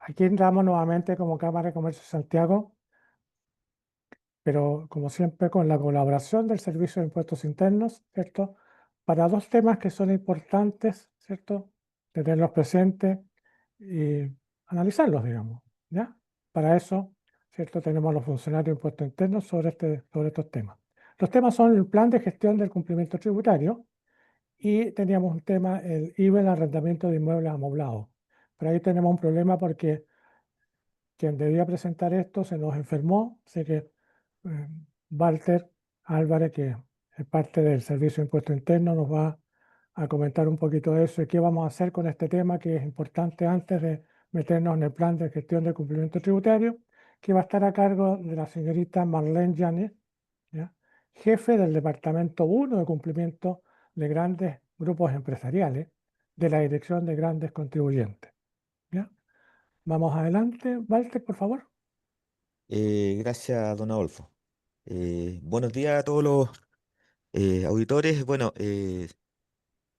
Aquí entramos nuevamente como Cámara de Comercio de Santiago, pero como siempre con la colaboración del Servicio de Impuestos Internos, ¿cierto? Para dos temas que son importantes, ¿cierto? Tenerlos presentes y analizarlos, digamos, ¿ya? Para eso, ¿cierto? Tenemos a los funcionarios de impuestos internos sobre estos temas. Los temas son el plan de gestión del cumplimiento tributario y teníamos un tema, el IVA en arrendamiento de inmuebles amoblados. Pero ahí tenemos un problema porque quien debía presentar esto se nos enfermó, así que Walter Álvarez, que es parte del Servicio de Impuesto Interno, nos va a comentar un poquito de eso y qué vamos a hacer con este tema que es importante antes de meternos en el plan de gestión de cumplimiento tributario, que va a estar a cargo de la señorita Marlene Yanes, ¿ya? Jefe del Departamento 1 de Cumplimiento de Grandes Grupos Empresariales de la Dirección de Grandes Contribuyentes. ¿Ya? Vamos adelante. Walter, por favor. Gracias, don Adolfo. Buenos días a todos los auditores. Bueno,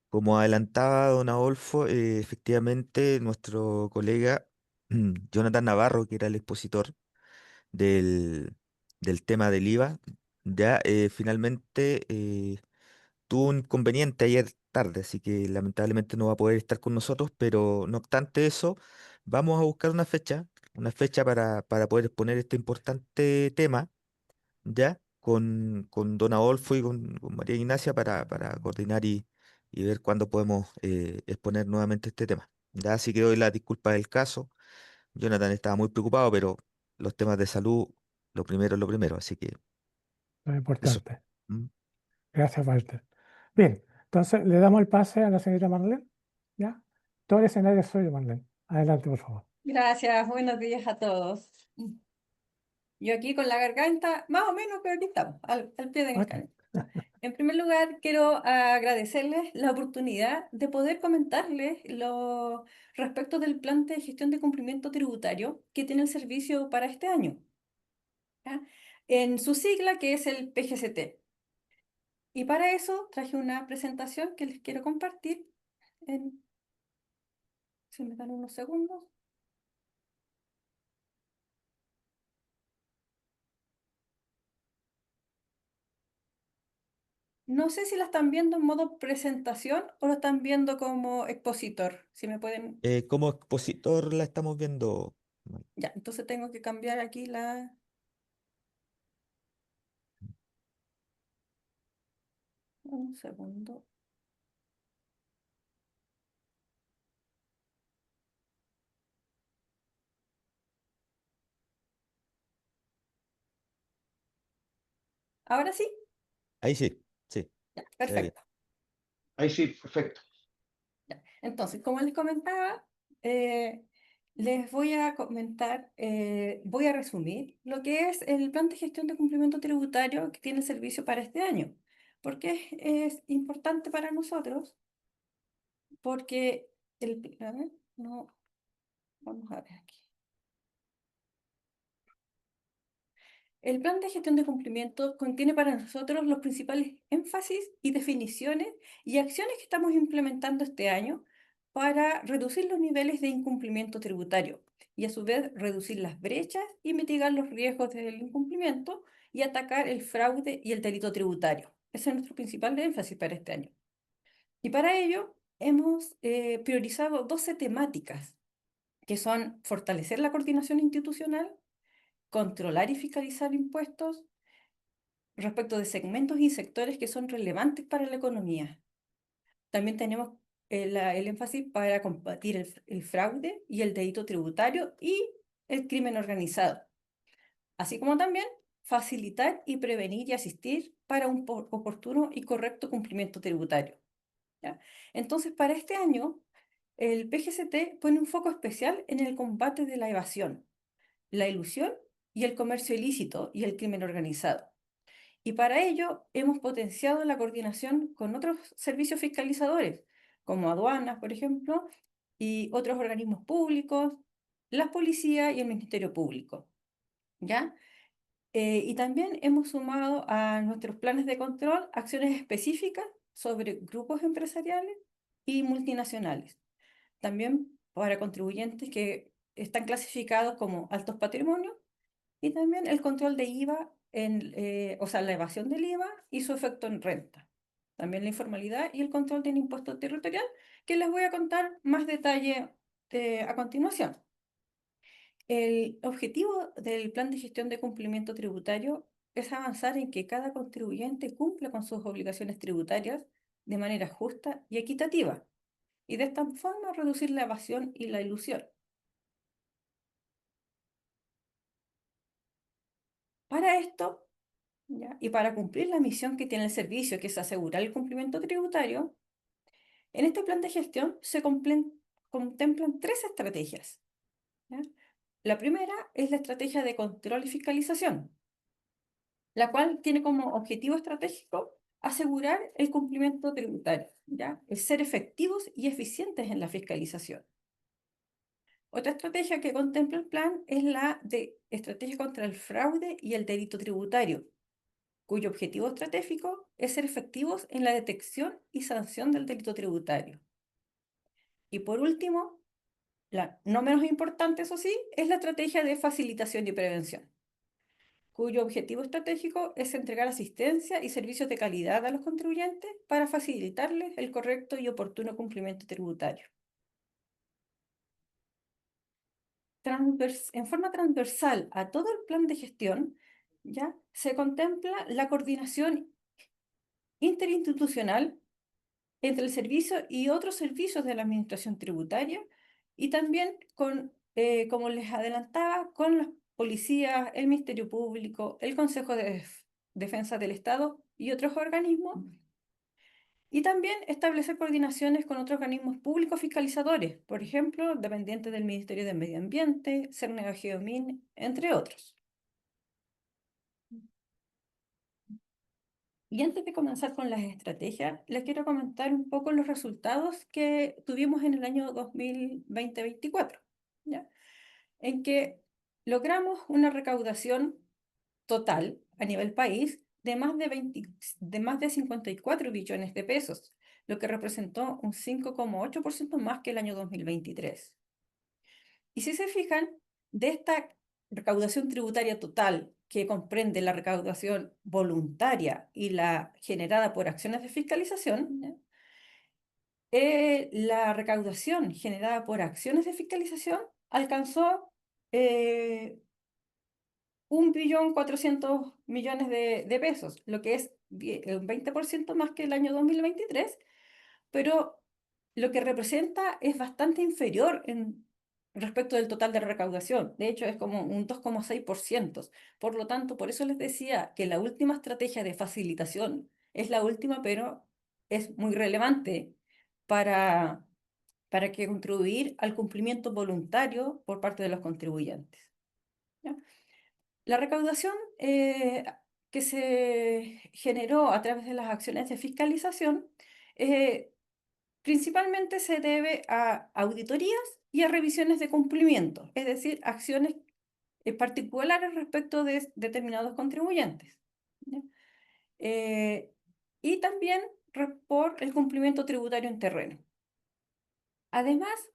como adelantaba don Adolfo, efectivamente nuestro colega Jonathan Navarro, que era el expositor del, del tema del IVA, ya finalmente tuvo un inconveniente ayer tarde, así que lamentablemente no va a poder estar con nosotros, pero no obstante eso, vamos a buscar una fecha para poder exponer este importante tema ya con Don Adolfo y con María Ignacia para coordinar y ver cuándo podemos exponer nuevamente este tema. Ya, así que doy la disculpa del caso. Jonathan estaba muy preocupado, pero los temas de salud, lo primero es lo primero, así que Lo eso. importante. ¿Mm? Gracias, Walter. Bien, entonces le damos el pase a la señorita Marlene. ¿Ya? Todo el escenario es suyo, Marlene. Adelante, por favor. Gracias, buenos días a todos. Yo aquí con la garganta, más o menos, pero aquí estamos, al pie del Ok. cañón. En primer lugar, quiero agradecerles la oportunidad de poder comentarles lo respecto del plan de gestión de cumplimiento tributario que tiene el servicio para este año, ¿ya? En su sigla, que es el PGCT. Y para eso traje una presentación que les quiero compartir. En, si me dan unos segundos. No sé si la están viendo en modo presentación o lo están viendo como expositor. Si me pueden... Como expositor la estamos viendo. Ya, entonces tengo que cambiar aquí la... Un segundo. Ahora sí. Ahí sí, sí, Ya, se ve bien. perfecto. Ahí sí, perfecto. Ya. Entonces, como les comentaba, eh, les voy a comentar, voy a resumir lo que es el plan de gestión de cumplimiento tributario que tiene el servicio para este año. ¿Por qué es importante para nosotros? Porque a ver, no, vamos a ver aquí. El plan de gestión de cumplimiento contiene para nosotros los principales énfasis y definiciones y acciones que estamos implementando este año para reducir los niveles de incumplimiento tributario y a su vez reducir las brechas y mitigar los riesgos del incumplimiento y atacar el fraude y el delito tributario. Ese es nuestro principal énfasis para este año. Y para ello hemos priorizado 12 temáticas que son fortalecer la coordinación institucional, controlar y fiscalizar impuestos, respecto de segmentos y sectores que son relevantes para la economía. También tenemos el énfasis para combatir el fraude y el delito tributario y el crimen organizado, así como también facilitar y prevenir y asistir para un oportuno y correcto cumplimiento tributario. ¿Ya? Entonces, para este año, el PGCT pone un foco especial en el combate de la evasión, la ilusión y el comercio ilícito y el crimen organizado. Y para ello hemos potenciado la coordinación con otros servicios fiscalizadores, como aduanas, por ejemplo, y otros organismos públicos, la policía y el Ministerio Público, ¿ya? Y también hemos sumado a nuestros planes de control acciones específicas sobre grupos empresariales y multinacionales. También para contribuyentes que están clasificados como altos patrimonios, y también el control de IVA, o sea, la evasión del IVA y su efecto en renta. También la informalidad y el control del impuesto territorial, que les voy a contar más detalle a continuación. El objetivo del plan de gestión de cumplimiento tributario es avanzar en que cada contribuyente cumpla con sus obligaciones tributarias de manera justa y equitativa, y de esta forma reducir la evasión y la ilusión. Para esto, ¿ya? Y para cumplir la misión que tiene el servicio, que es asegurar el cumplimiento tributario, en este plan de gestión se contemplan tres estrategias, ¿ya? La primera es la estrategia de control y fiscalización, la cual tiene como objetivo estratégico asegurar el cumplimiento tributario, ¿ya? El ser efectivos y eficientes en la fiscalización. Otra estrategia que contempla el plan es la de estrategia contra el fraude y el delito tributario, cuyo objetivo estratégico es ser efectivos en la detección y sanción del delito tributario. Y por último, la no menos importante, eso sí, es la estrategia de facilitación y prevención, cuyo objetivo estratégico es entregar asistencia y servicios de calidad a los contribuyentes para facilitarles el correcto y oportuno cumplimiento tributario. En forma transversal a todo el plan de gestión, ¿ya? Se contempla la coordinación interinstitucional entre el servicio y otros servicios de la administración tributaria, y también con, como les adelantaba, con las policías, el Ministerio Público, el Consejo de Defensa del Estado y otros organismos, y también establecer coordinaciones con otros organismos públicos fiscalizadores, por ejemplo, dependientes del Ministerio de Medio Ambiente, Cernega Geomin, entre otros. Y antes de comenzar con las estrategias, les quiero comentar un poco los resultados que tuvimos en el año 2020-2024, ¿ya? En que logramos una recaudación total a nivel país de más de 54 billones de pesos, lo que representó un 5,8% más que el año 2023. Y si se fijan, de esta recaudación tributaria total, que comprende la recaudación voluntaria y la generada por acciones de fiscalización, ¿ya? La recaudación generada por acciones de fiscalización alcanzó 1.400.000.000 de pesos, lo que es un 20% más que el año 2023, pero lo que representa es bastante inferior respecto del total de recaudación. De hecho, es como un 2,6%. Por lo tanto, por eso les decía que la última estrategia de facilitación es la última, pero es muy relevante para, para que contribuir al cumplimiento voluntario por parte de los contribuyentes, ¿ya? La recaudación que se generó a través de las acciones de fiscalización eh, principalmente se debe a auditorías y a revisiones de cumplimiento, es decir, acciones particulares respecto de determinados contribuyentes, ¿ya? Eh, y también por el cumplimiento tributario en terreno. Además,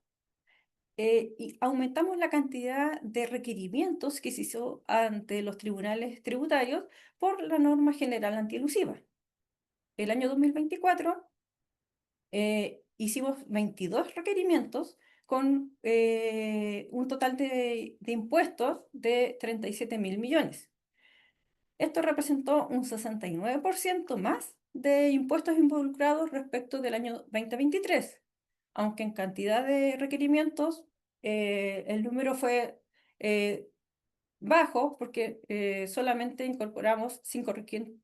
y aumentamos la cantidad de requerimientos que se hizo ante los tribunales tributarios por la norma general antielusiva. El año 2024 hicimos 22 requerimientos con un total de impuestos de 37.000 millones. Esto representó un 69% más de impuestos involucrados respecto del año 2023, aunque en cantidad de requerimientos el número fue bajo porque solamente incorporamos 5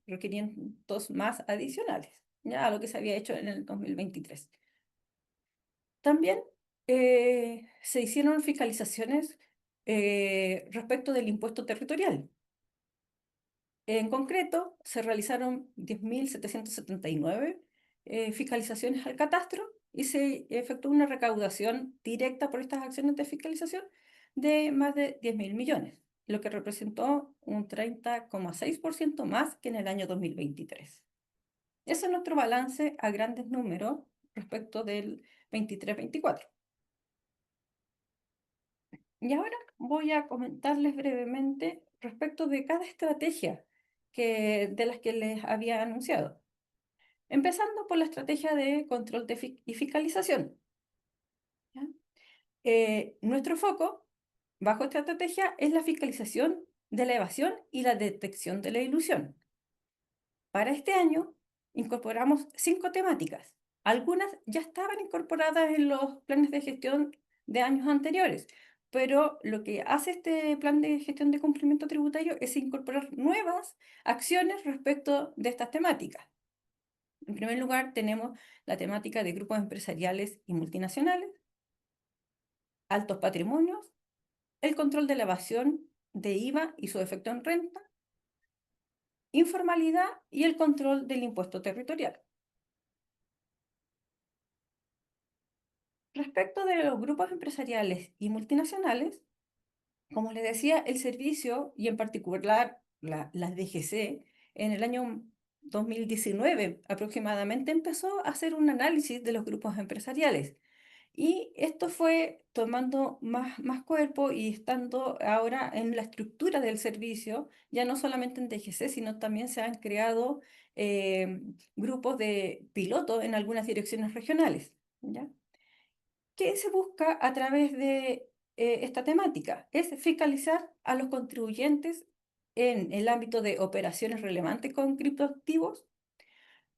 requerimientos más adicionales, ya a lo que se había hecho en el 2023. También se hicieron fiscalizaciones respecto del impuesto territorial. En concreto, se realizaron 10.779 fiscalizaciones al catastro y se efectuó una recaudación directa por estas acciones de fiscalización de más de 10.000 millones, lo que representó un 30,6% más que en el año 2023. Ese es nuestro balance a grandes números respecto del 23-24. Y ahora voy a comentarles brevemente respecto de cada estrategia de las que les había anunciado. Empezando por la estrategia de control y fiscalización. ¿Ya? Nuestro foco bajo esta estrategia es la fiscalización de la evasión y la detección de la ilusión. Para este año incorporamos 5 temáticas. Algunas ya estaban incorporadas en los planes de gestión de años anteriores, pero lo que hace este plan de gestión de cumplimiento tributario es incorporar nuevas acciones respecto de estas temáticas. En primer lugar, tenemos la temática de grupos empresariales y multinacionales, altos patrimonios, el control de la evasión de IVA y su efecto en renta, informalidad y el control del impuesto territorial. Respecto de los grupos empresariales y multinacionales, como les decía, el servicio y en particular la DGC en el año 2019 aproximadamente empezó a hacer un análisis de los grupos empresariales. Y esto fue tomando más cuerpo y estando ahora en la estructura del servicio, ya no solamente en DGC, sino también se han creado grupos de piloto en algunas direcciones regionales. ¿Ya? ¿Qué se busca a través de esta temática? Es fiscalizar a los contribuyentes en el ámbito de operaciones relevantes con criptoactivos,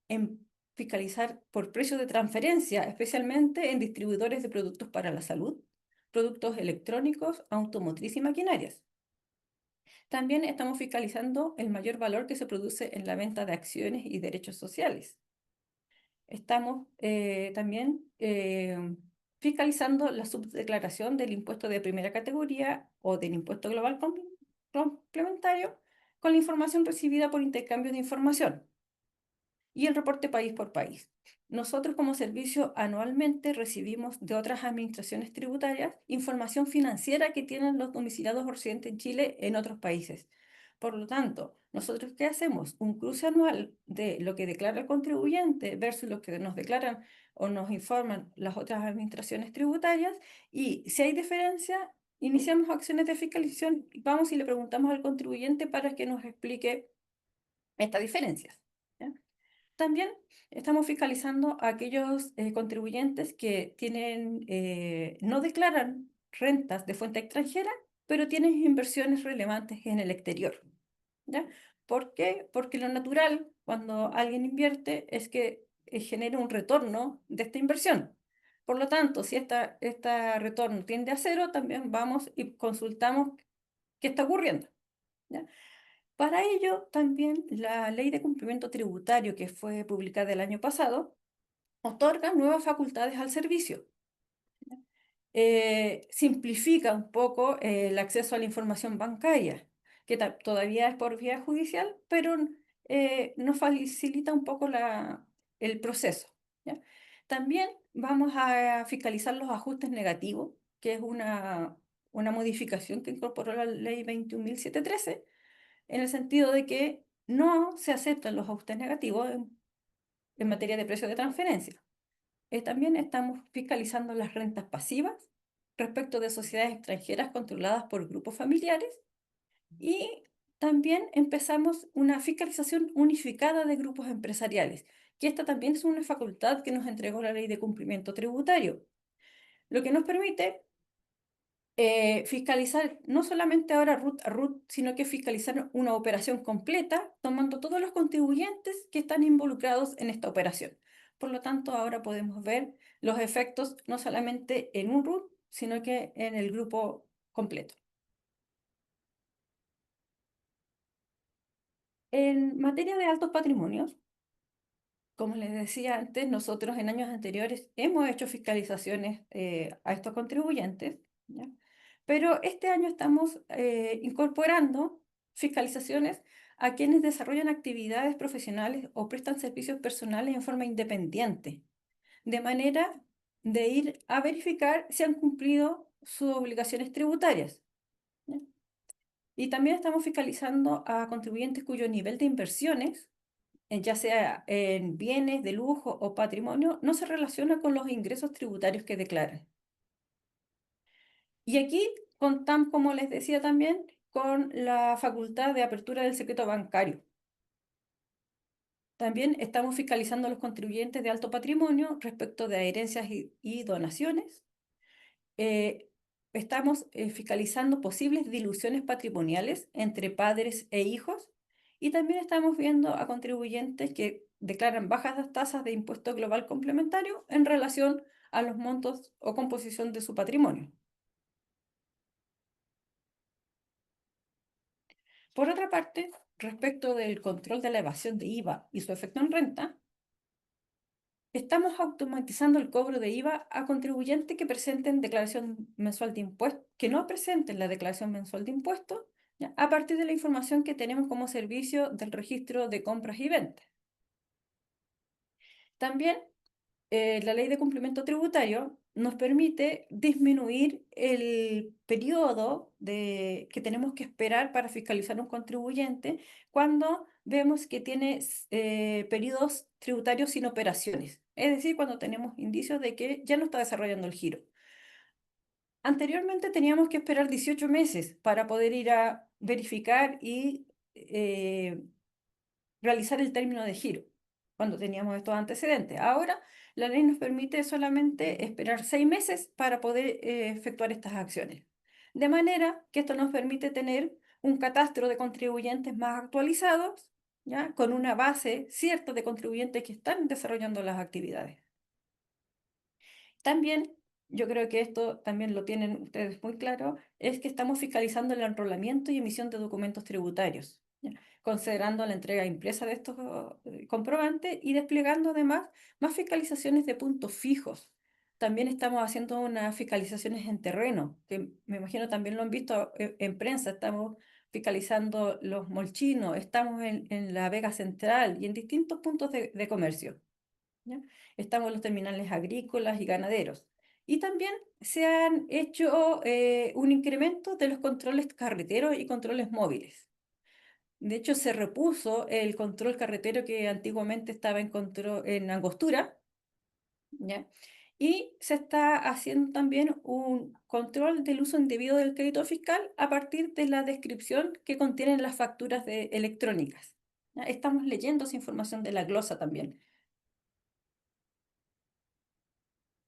en fiscalizar por precios de transferencia, especialmente en distribuidores de productos para la salud, productos electrónicos, automotriz y maquinarias. También estamos fiscalizando el mayor valor que se produce en la venta de acciones y derechos sociales. Estamos también fiscalizando la subdeclaración del impuesto de primera categoría o del impuesto global complementario con la información recibida por intercambio de información y el reporte país por país. Nosotros como servicio anualmente recibimos de otras administraciones tributarias información financiera que tienen los domiciliados o residentes en Chile en otros países. Por lo tanto, ¿nosotros qué hacemos? Un cruce anual de lo que declara el contribuyente versus lo que nos declaran o nos informan las otras administraciones tributarias, y si hay diferencia, iniciamos acciones de fiscalización y vamos y le preguntamos al contribuyente para que nos explique estas diferencias. ¿Ya? También estamos fiscalizando a aquellos contribuyentes que no declaran rentas de fuente extranjera, pero tienen inversiones relevantes en el exterior. ¿Ya? ¿Por qué? Porque lo natural cuando alguien invierte es que genere un retorno de esta inversión. Por lo tanto, si este retorno tiende a cero, también vamos y consultamos qué está ocurriendo. ¿Ya? Para ello, también la Ley de Cumplimiento Tributario, que fue publicada el año pasado, otorga nuevas facultades al servicio. Simplifica un poco el acceso a la información bancaria, que todavía es por vía judicial, pero nos facilita un poco el proceso. ¿Ya? También vamos a fiscalizar los ajustes negativos, que es una modificación que incorporó la Ley 21.713, en el sentido de que no se aceptan los ajustes negativos en materia de precio de transferencia. También estamos fiscalizando las rentas pasivas respecto de sociedades extranjeras controladas por grupos familiares, y también empezamos una fiscalización unificada de grupos empresariales, que esta también es una facultad que nos entregó la Ley de Cumplimiento Tributario, lo que nos permite fiscalizar no solamente ahora RUT a RUT, sino que fiscalizar una operación completa, tomando todos los contribuyentes que están involucrados en esta operación. Por lo tanto, ahora podemos ver los efectos no solamente en un RUT, sino que en el grupo completo. En materia de altos patrimonios, como les decía antes, nosotros en años anteriores hemos hecho fiscalizaciones a estos contribuyentes, ¿ya? Pero este año estamos incorporando fiscalizaciones a quienes desarrollan actividades profesionales o prestan servicios personales en forma independiente, de manera de ir a verificar si han cumplido sus obligaciones tributarias, ¿ya? Y también estamos fiscalizando a contribuyentes cuyo nivel de inversiones, ya sea en bienes de lujo o patrimonio, no se relaciona con los ingresos tributarios que declaran. Y aquí contamos, como les decía también, con la facultad de apertura del secreto bancario. También estamos fiscalizando a los contribuyentes de alto patrimonio respecto de herencias y donaciones. Estamos fiscalizando posibles diluciones patrimoniales entre padres e hijos. Y también estamos viendo a contribuyentes que declaran bajas tasas de impuesto global complementario en relación a los montos o composición de su patrimonio. Por otra parte, respecto del control de la evasión de IVA y su efecto en renta, estamos automatizando el cobro de IVA a contribuyentes que presenten declaración mensual de impuestos, que no presenten la declaración mensual de impuestos, ¿ya? A partir de la información que tenemos como servicio del registro de compras y ventas. También la ley de cumplimiento tributario nos permite disminuir el periodo que tenemos que esperar para fiscalizar un contribuyente cuando vemos que tiene periodos tributarios sin operaciones, es decir, cuando tenemos indicios de que ya no está desarrollando el giro. Anteriormente teníamos que esperar 18 meses para poder ir a verificar y realizar el término de giro cuando teníamos estos antecedentes. Ahora la ley nos permite solamente esperar 6 meses para poder efectuar estas acciones. De manera que esto nos permite tener un catastro de contribuyentes más actualizados, ¿ya? Con una base cierta de contribuyentes que están desarrollando las actividades. También, yo creo que esto también lo tienen ustedes muy claro, es que estamos fiscalizando el enrolamiento y emisión de documentos tributarios, ¿ya? Considerando la entrega impresa de estos comprobantes y desplegando además más fiscalizaciones de puntos fijos. También estamos haciendo unas fiscalizaciones en terreno, que me imagino también lo han visto en prensa. Estamos fiscalizando los molchinos, estamos en la Vega Central y en distintos puntos de comercio, ¿ya? Estamos en los terminales agrícolas y ganaderos. Y también se han hecho un incremento de los controles carreteros y controles móviles. De hecho, se repuso el control carretero que antiguamente estaba en Angostura, ¿ya? Y se está haciendo también un control del uso indebido del crédito fiscal a partir de la descripción que contienen las facturas electrónicas, ¿ya? Estamos leyendo esa información de la glosa también.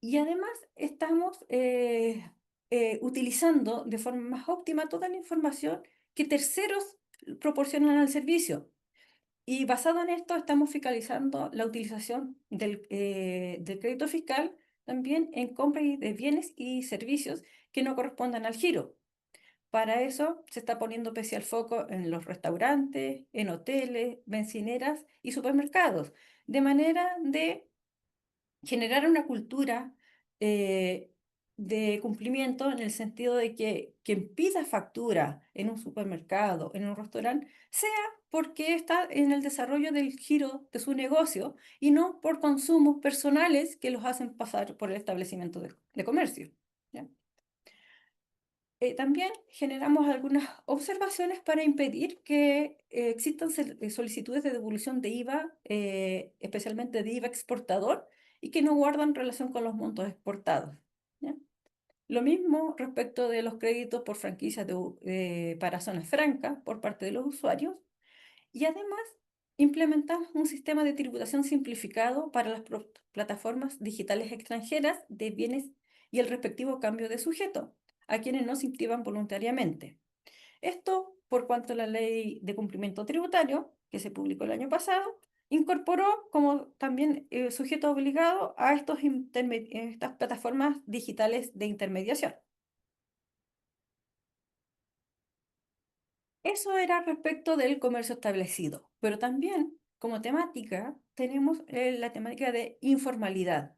Y además estamos utilizando de forma más óptima toda la información que terceros proporcionan al servicio. Y basado en esto, estamos fiscalizando la utilización del crédito fiscal también en compra de bienes y servicios que no correspondan al giro. Para eso se está poniendo especial foco en los restaurantes, en hoteles, bencineras y supermercados, de manera de generar una cultura eh, de cumplimiento en el sentido de que quien pida factura en un supermercado, en un restaurante, sea porque está en el desarrollo del giro de su negocio y no por consumos personales que los hacen pasar por el establecimiento de comercio, ¿ya? También generamos algunas observaciones para impedir que existan solicitudes de devolución de IVA, especialmente de IVA exportador, y que no guardan relación con los montos exportados, ¿ya? Lo mismo respecto de los créditos por franquicias para zonas francas por parte de los usuarios. Y además implementamos un sistema de tributación simplificado para las plataformas digitales extranjeras de bienes y el respectivo cambio de sujeto a quienes no se inscriban voluntariamente. Esto por cuanto la ley de cumplimiento tributario, que se publicó el año pasado, incorporó como también sujeto obligado a estas plataformas digitales de intermediación. Eso era respecto del comercio establecido, pero también como temática tenemos la temática de informalidad.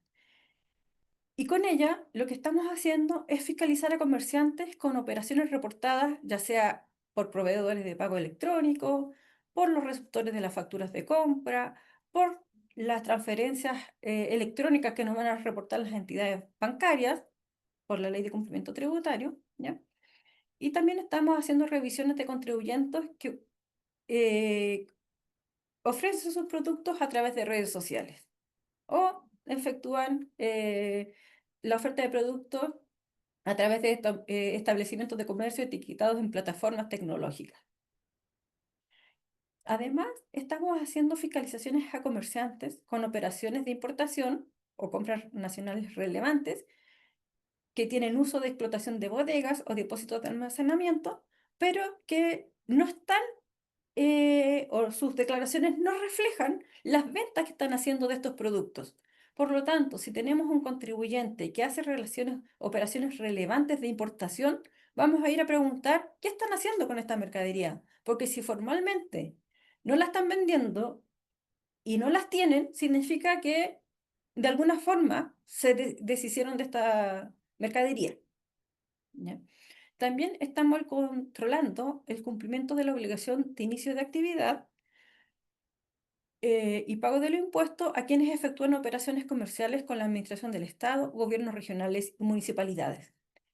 Y con ella lo que estamos haciendo es fiscalizar a comerciantes con operaciones reportadas, ya sea por proveedores de pago electrónico, por los receptores de las facturas de compra, por las transferencias electrónicas que nos van a reportar las entidades bancarias por la ley de cumplimiento tributario, ¿ya? Y también estamos haciendo revisiones de contribuyentes que eh, ofrecen sus productos a través de redes sociales o efectúan la oferta de productos a través de establecimientos de comercio etiquetados en plataformas tecnológicas. Además, estamos haciendo fiscalizaciones a comerciantes con operaciones de importación o compras nacionales relevantes que tienen uso de explotación de bodegas o depósitos de almacenamiento, pero que no están o sus declaraciones no reflejan las ventas que están haciendo de estos productos. Por lo tanto, si tenemos un contribuyente que hace operaciones relevantes de importación, vamos a ir a preguntar qué están haciendo con esta mercadería, porque si formalmente no la están vendiendo y no las tienen, significa que de alguna forma se deshicieron de esta mercadería. ¿Ya? También estamos controlando el cumplimiento de la obligación de inicio de actividad y pago de los impuestos a quienes efectúan operaciones comerciales con la administración del Estado, gobiernos regionales y municipalidades.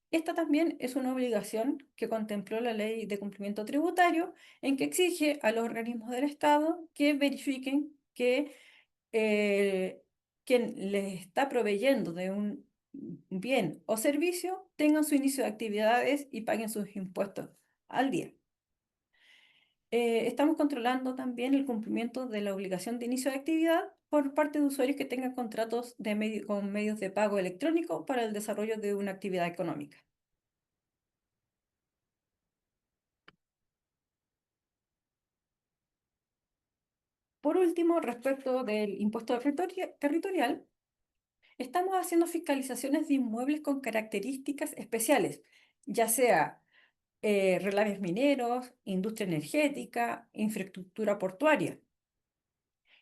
Esta también es una obligación que contempló la Ley de Cumplimiento Tributario, en que exige a los organismos del Estado que verifiquen que quien les está proveyendo de un bien o servicio tengan su inicio de actividades y paguen sus impuestos al día. Estamos controlando también el cumplimiento de la obligación de inicio de actividad por parte de usuarios que tengan contratos con medios de pago electrónico para el desarrollo de una actividad económica. Por último, respecto del impuesto territorial, estamos haciendo fiscalizaciones de inmuebles con características especiales, ya sea relaves mineros, industria energética, infraestructura portuaria.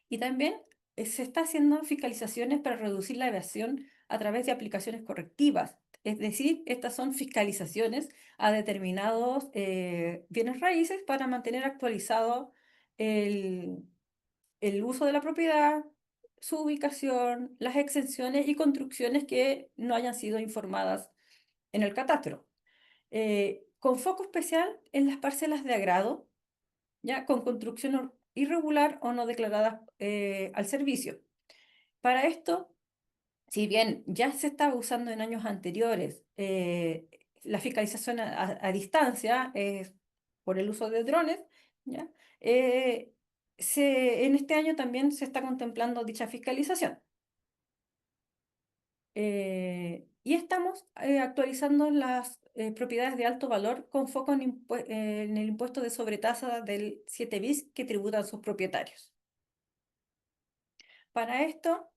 Y también se está haciendo fiscalizaciones para reducir la evasión a través de aplicaciones correctivas. Es decir, estas son fiscalizaciones a determinados bienes raíces para mantener actualizado el, el uso de la propiedad, su ubicación, las exenciones y construcciones que no hayan sido informadas en el catastro. Con foco especial en las parcelas de agrado, ya con construcción irregular o no declaradas al servicio. Para esto, si bien ya se estaba usando en años anteriores la fiscalización a distancia por el uso de drones, ¿ya? En este año también se está contemplando dicha fiscalización. Y estamos actualizando las propiedades de alto valor con foco en el impuesto de sobretasa del 7 bis que tributan sus propietarios. Para esto,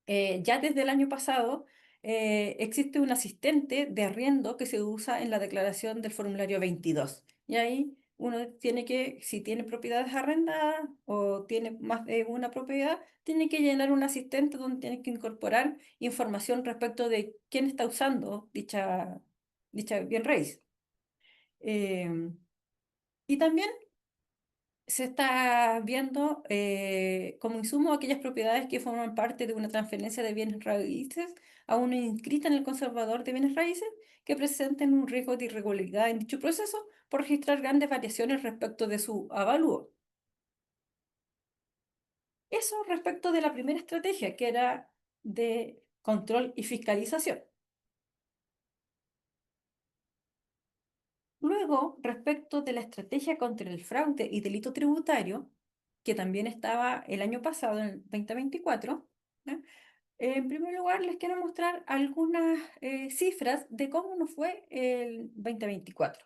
ya desde el año pasado existe un asistente de arriendo que se usa en la declaración del formulario 22. Y ahí uno tiene que, si tiene propiedades arrendadas o tiene más de una propiedad, tiene que llenar un asistente donde tiene que incorporar información respecto de quién está usando dicha bien raíz. Y también se está viendo como insumo aquellas propiedades que forman parte de una transferencia de bienes raíces a una inscrita en el conservador de bienes raíces que presenten un riesgo de irregularidad en dicho proceso por registrar grandes variaciones respecto de su avalúo. Eso respecto de la primera estrategia, que era de control y fiscalización. Luego, respecto de la estrategia contra el fraude y delito tributario, que también estaba el año pasado, en el 2024, ¿ya? En primer lugar, les quiero mostrar algunas cifras de cómo nos fue el 2024.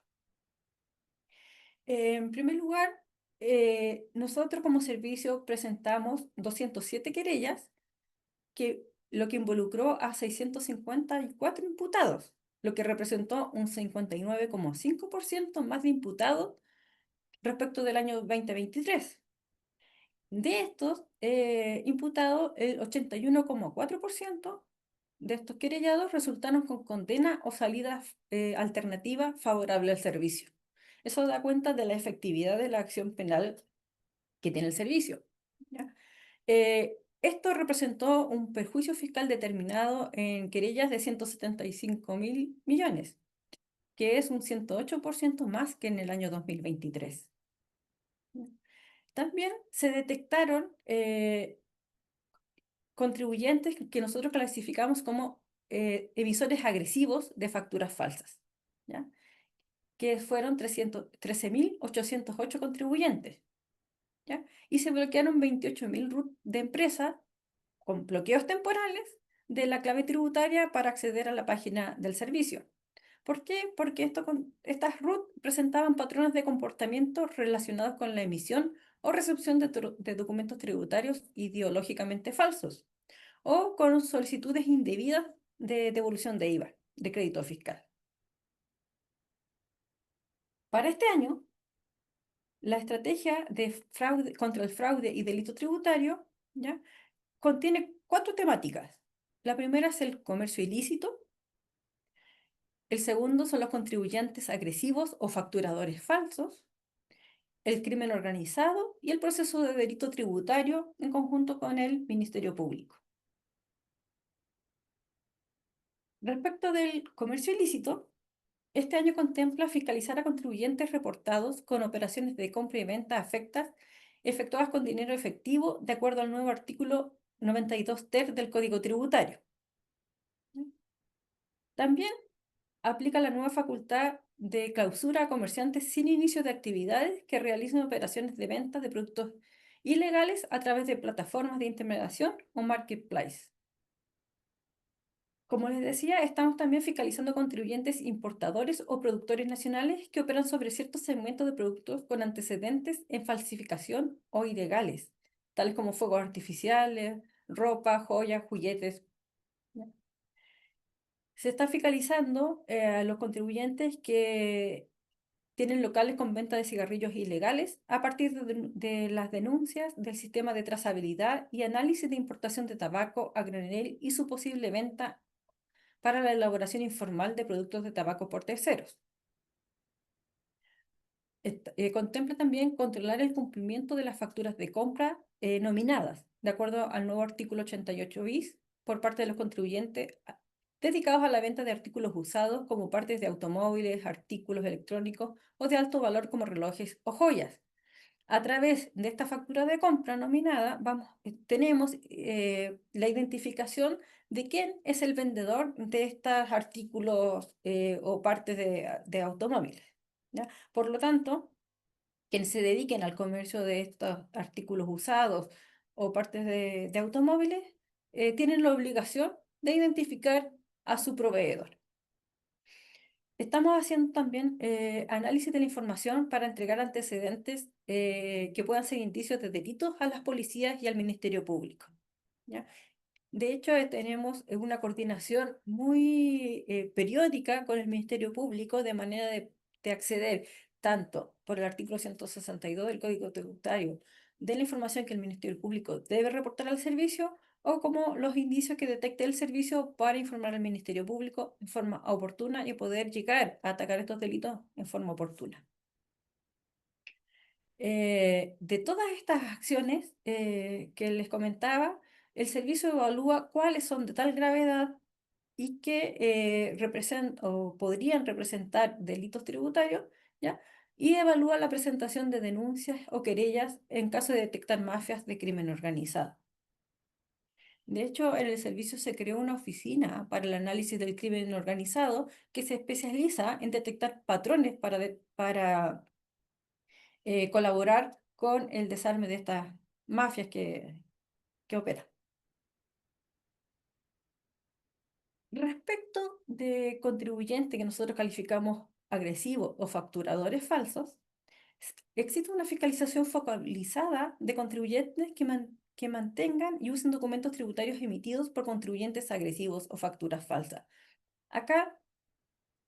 En primer lugar, nosotros como servicio presentamos 207 querellas, lo que involucró a 654 imputados, lo que representó un 59,5% más de imputados respecto del año 2023. De estos imputados, el 81,4% de estos querellados resultaron con condena o salida alternativa favorable al servicio. Eso da cuenta de la efectividad de la acción penal que tiene el servicio, ¿ya? Esto representó un perjuicio fiscal determinado en querellas de 175.000 millones, que es un 108% más que en el año 2023. También se detectaron contribuyentes que nosotros clasificamos como emisores agresivos de facturas falsas, ¿ya? Que fueron 13.808 contribuyentes, ¿ya? Y se bloquearon 28.000 RUT de empresas con bloqueos temporales de la clave tributaria para acceder a la página del servicio. ¿Por qué? Porque estas RUT presentaban patrones de comportamiento relacionados con la emisión o recepción de documentos tributarios ideológicamente falsos o con solicitudes indebidas de devolución de IVA, de crédito fiscal. Para este año, la estrategia de fraude, contra el fraude y delito tributario, ¿ya?, contiene 4 temáticas. La primera es el comercio ilícito. El segundo son los contribuyentes agresivos o facturadores falsos, el crimen organizado y el proceso de delito tributario en conjunto con el Ministerio Público. Respecto del comercio ilícito, este año contempla fiscalizar a contribuyentes reportados con operaciones de compra y venta afectas efectuadas con dinero efectivo de acuerdo al nuevo artículo 92 ter del Código Tributario. También aplica la nueva facultad de clausura a comerciantes sin inicio de actividades que realicen operaciones de venta de productos ilegales a través de plataformas de intermediación o marketplace. Como les decía, estamos también fiscalizando contribuyentes importadores o productores nacionales que operan sobre ciertos segmentos de productos con antecedentes en falsificación o ilegales, tales como fuegos artificiales, ropa, joyas, juguetes. Se está fiscalizando a los contribuyentes que tienen locales con venta de cigarrillos ilegales a partir de las denuncias del sistema de trazabilidad y análisis de importación de tabaco a granel y su posible venta para la elaboración informal de productos de tabaco por terceros. Contempla también controlar el cumplimiento de las facturas de compra nominadas, de acuerdo al nuevo artículo 88 bis, por parte de los contribuyentes dedicados a la venta de artículos usados como partes de automóviles, artículos electrónicos o de alto valor como relojes o joyas. A través de esta factura de compra nominada tenemos la identificación de quién es el vendedor de estos artículos o partes de automóviles, ¿ya? Por lo tanto, quienes se dediquen al comercio de estos artículos usados o partes de automóviles tienen la obligación de identificar a su proveedor. Estamos haciendo también análisis de la información para entregar antecedentes que puedan ser indicios de delitos a las policías y al Ministerio Público, ¿ya? De hecho, tenemos una coordinación muy periódica con el Ministerio Público de manera de acceder tanto por el artículo 162 del Código Tributario de la información que el Ministerio Público debe reportar al servicio o como los indicios que detecte el servicio para informar al Ministerio Público en forma oportuna y poder llegar a atacar estos delitos en forma oportuna. De todas estas acciones que les comentaba, el servicio evalúa cuáles son de tal gravedad y que representan o podrían representar delitos tributarios, ¿ya? Y evalúa la presentación de denuncias o querellas en caso de detectar mafias de crimen organizado. De hecho, en el servicio se creó una oficina para el análisis del crimen organizado que se especializa en detectar patrones para colaborar con el desarme de estas mafias que operan. Respecto de contribuyentes que nosotros calificamos agresivos o facturadores falsos, existe una fiscalización focalizada de contribuyentes que mantengan y usen documentos tributarios emitidos por contribuyentes agresivos o facturas falsas. Acá,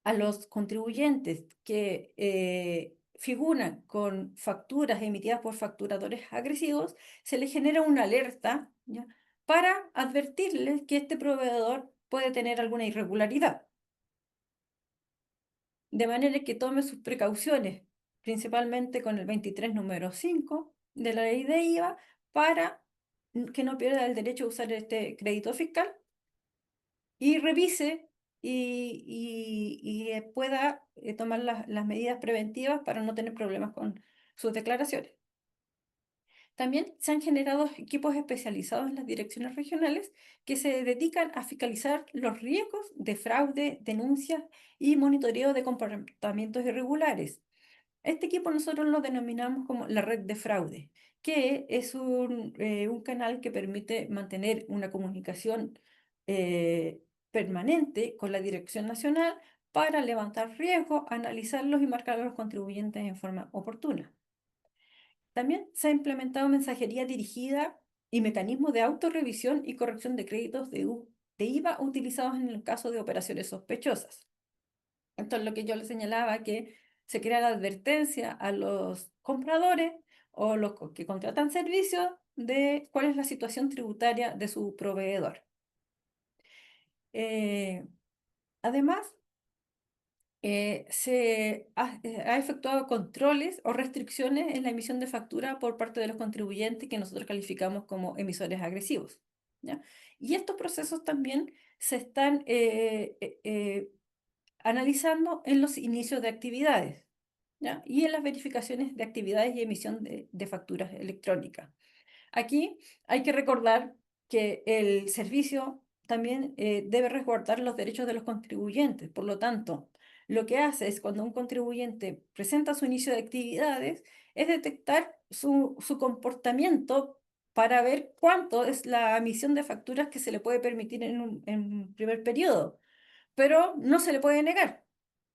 a los contribuyentes que figuran con facturas emitidas por facturadores agresivos, se les genera una alerta, ¿ya?, para advertirles que este proveedor puede tener alguna irregularidad. De manera que tome sus precauciones, principalmente con el 23 número 5 de la ley de IVA, para que no pierda el derecho a usar este crédito fiscal y revise y pueda tomar las medidas preventivas para no tener problemas con sus declaraciones. También se han generado equipos especializados en las direcciones regionales que se dedican a fiscalizar los riesgos de fraude, denuncias y monitoreo de comportamientos irregulares. Este equipo nosotros lo denominamos como la red de fraude, que es un canal que permite mantener una comunicación permanente con la Dirección Nacional para levantar riesgos, analizarlos y marcar a los contribuyentes en forma oportuna. También se ha implementado mensajería dirigida y mecanismos de autorrevisión y corrección de créditos de IVA utilizados en el caso de operaciones sospechosas. Esto es lo que yo le señalaba, que se crea la advertencia a los compradores o los que contratan servicios de cuál es la situación tributaria de su proveedor. Además, se ha efectuado controles o restricciones en la emisión de factura por parte de los contribuyentes que nosotros calificamos como emisores agresivos, ¿ya? Y estos procesos también se están analizando en los inicios de actividades, ¿ya? Y en las verificaciones de actividades y emisión de facturas electrónicas. Aquí hay que recordar que el servicio también debe resguardar los derechos de los contribuyentes. Por lo tanto, lo que hace es cuando un contribuyente presenta su inicio de actividades, es detectar su comportamiento para ver cuánto es la emisión de facturas que se le puede permitir en un primer periodo, pero no se le puede negar.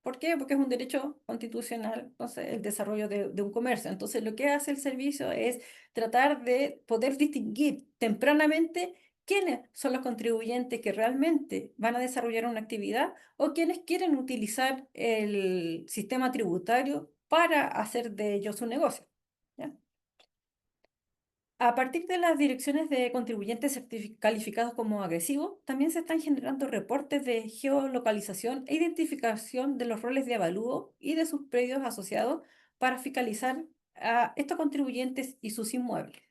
¿Por qué? Porque es un derecho constitucional, entonces, el desarrollo de un comercio. Entonces, lo que hace el servicio es tratar de poder distinguir tempranamente quiénes son los contribuyentes que realmente van a desarrollar una actividad o quienes quieren utilizar el sistema tributario para hacer de ellos su negocio, ¿ya? A partir de las direcciones de contribuyentes calificados como agresivos, también se están generando reportes de geolocalización e identificación de los roles de avalúo y de sus predios asociados para fiscalizar a estos contribuyentes y sus inmuebles.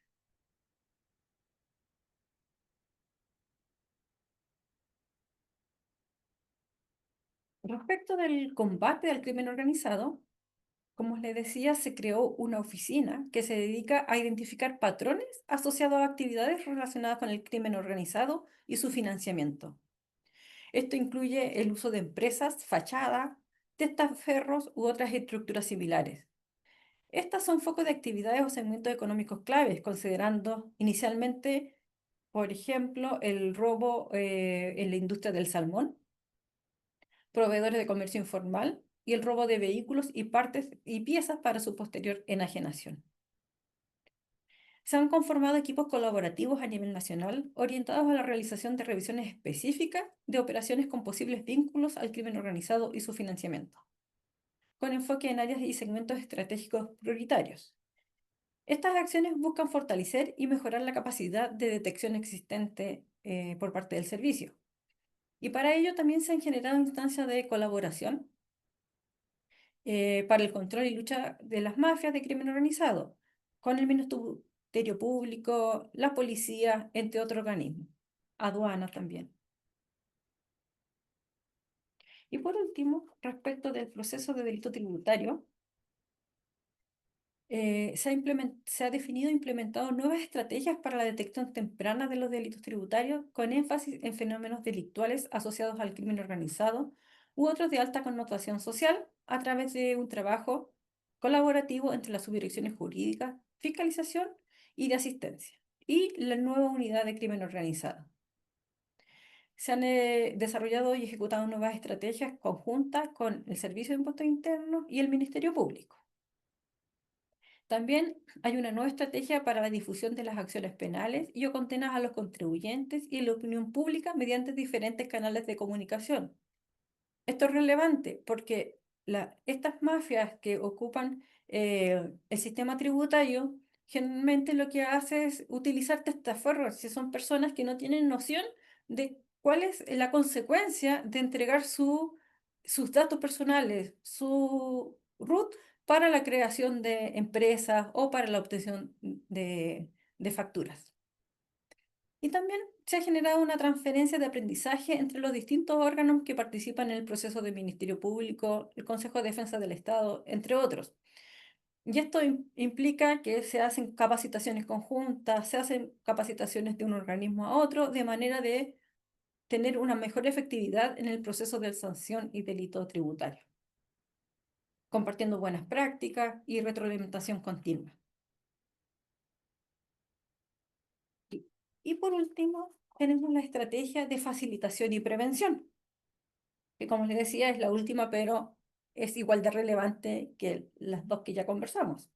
Respecto del combate al crimen organizado, como les decía, se creó una oficina que se dedica a identificar patrones asociados a actividades relacionadas con el crimen organizado y su financiamiento. Esto incluye el uso de empresas, fachada, testaferros u otras estructuras similares. Estas son focos de actividades o segmentos económicos claves, considerando inicialmente, por ejemplo, el robo en la industria del salmón, proveedores de comercio informal y el robo de vehículos y partes y piezas para su posterior enajenación. Se han conformado equipos colaborativos a nivel nacional orientados a la realización de revisiones específicas de operaciones con posibles vínculos al crimen organizado y su financiamiento, con enfoque en áreas y segmentos estratégicos prioritarios. Estas acciones buscan fortalecer y mejorar la capacidad de detección existente por parte del servicio. Y para ello también se han generado instancias de colaboración para el control y lucha de las mafias de crimen organizado, con el Ministerio Público, la policía, entre otros organismos, aduanas también. Y por último, respecto del proceso de delito tributario, se ha definido e implementado nuevas estrategias para la detección temprana de los delitos tributarios, con énfasis en fenómenos delictuales asociados al crimen organizado u otros de alta connotación social, a través de un trabajo colaborativo entre las subdirecciones jurídicas, fiscalización y de asistencia, y la nueva unidad de crimen organizado. Se han desarrollado y ejecutado nuevas estrategias conjuntas con el Servicio de Impuestos Internos y el Ministerio Público. También hay una nueva estrategia para la difusión de las acciones penales y o condenas a los contribuyentes y a la opinión pública mediante diferentes canales de comunicación. Esto es relevante porque estas mafias que ocupan el sistema tributario generalmente lo que hace es utilizar testaferros, si son personas que no tienen noción de cuál es la consecuencia de entregar sus datos personales, su RUT, para la creación de empresas o para la obtención de facturas. Y también se ha generado una transferencia de aprendizaje entre los distintos órganos que participan en el proceso del Ministerio Público, el Consejo de Defensa del Estado, entre otros. Y esto implica que se hacen capacitaciones conjuntas, se hacen capacitaciones de un organismo a otro, de manera de tener una mejor efectividad en el proceso de sanción y delito tributario, compartiendo buenas prácticas y retroalimentación continua. Y por último, tenemos la estrategia de facilitación y prevención, que como les decía es la última, pero es igual de relevante que las dos que ya conversamos.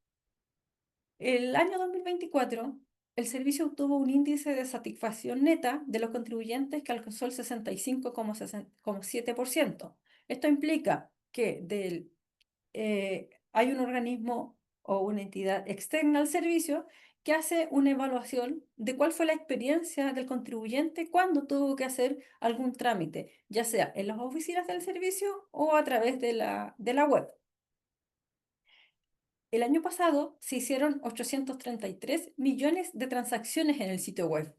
El año 2024, el servicio obtuvo un índice de satisfacción neta de los contribuyentes que alcanzó el 65,7%. Esto implica que hay un organismo o una entidad externa al servicio que hace una evaluación de cuál fue la experiencia del contribuyente cuando tuvo que hacer algún trámite, ya sea en las oficinas del servicio o a través de la web. El año pasado se hicieron 833 millones de transacciones en el sitio web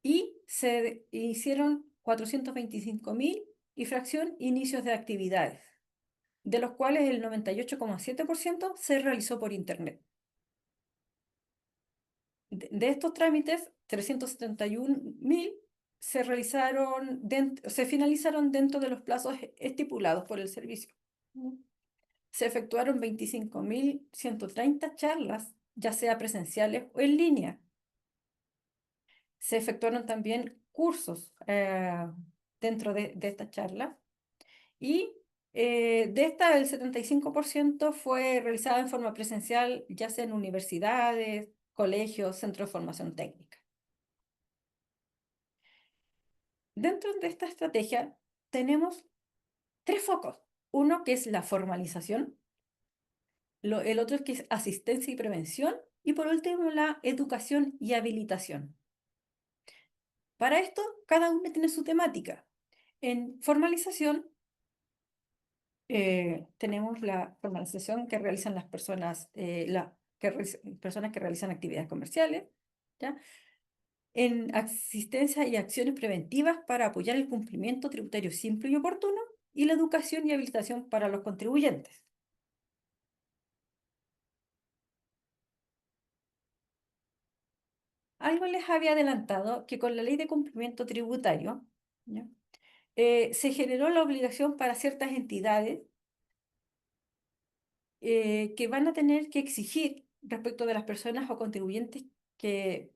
y se hicieron 425.000 y fracción inicios de actividades, de los cuales el 98,7% se realizó por Internet. De estos trámites, 371.000 se finalizaron dentro de los plazos estipulados por el servicio. Se efectuaron 25.130 charlas, ya sea presenciales o en línea. Se efectuaron también cursos dentro de esta charla y de esta el 75% fue realizada en forma presencial, ya sea en universidades, colegios, centros de formación técnica. Dentro de esta estrategia tenemos tres focos. Uno que es la formalización, el otro es que es asistencia y prevención, y por último la educación y habilitación. Para esto, cada uno tiene su temática. En formalización, tenemos la formalización que realizan las personas, personas que realizan actividades comerciales, ¿ya? En asistencia y acciones preventivas para apoyar el cumplimiento tributario simple y oportuno, y la educación y habilitación para los contribuyentes. Algo les había adelantado que con la ley de cumplimiento tributario, ¿ya? Se generó la obligación para ciertas entidades que van a tener que exigir respecto de las personas o contribuyentes que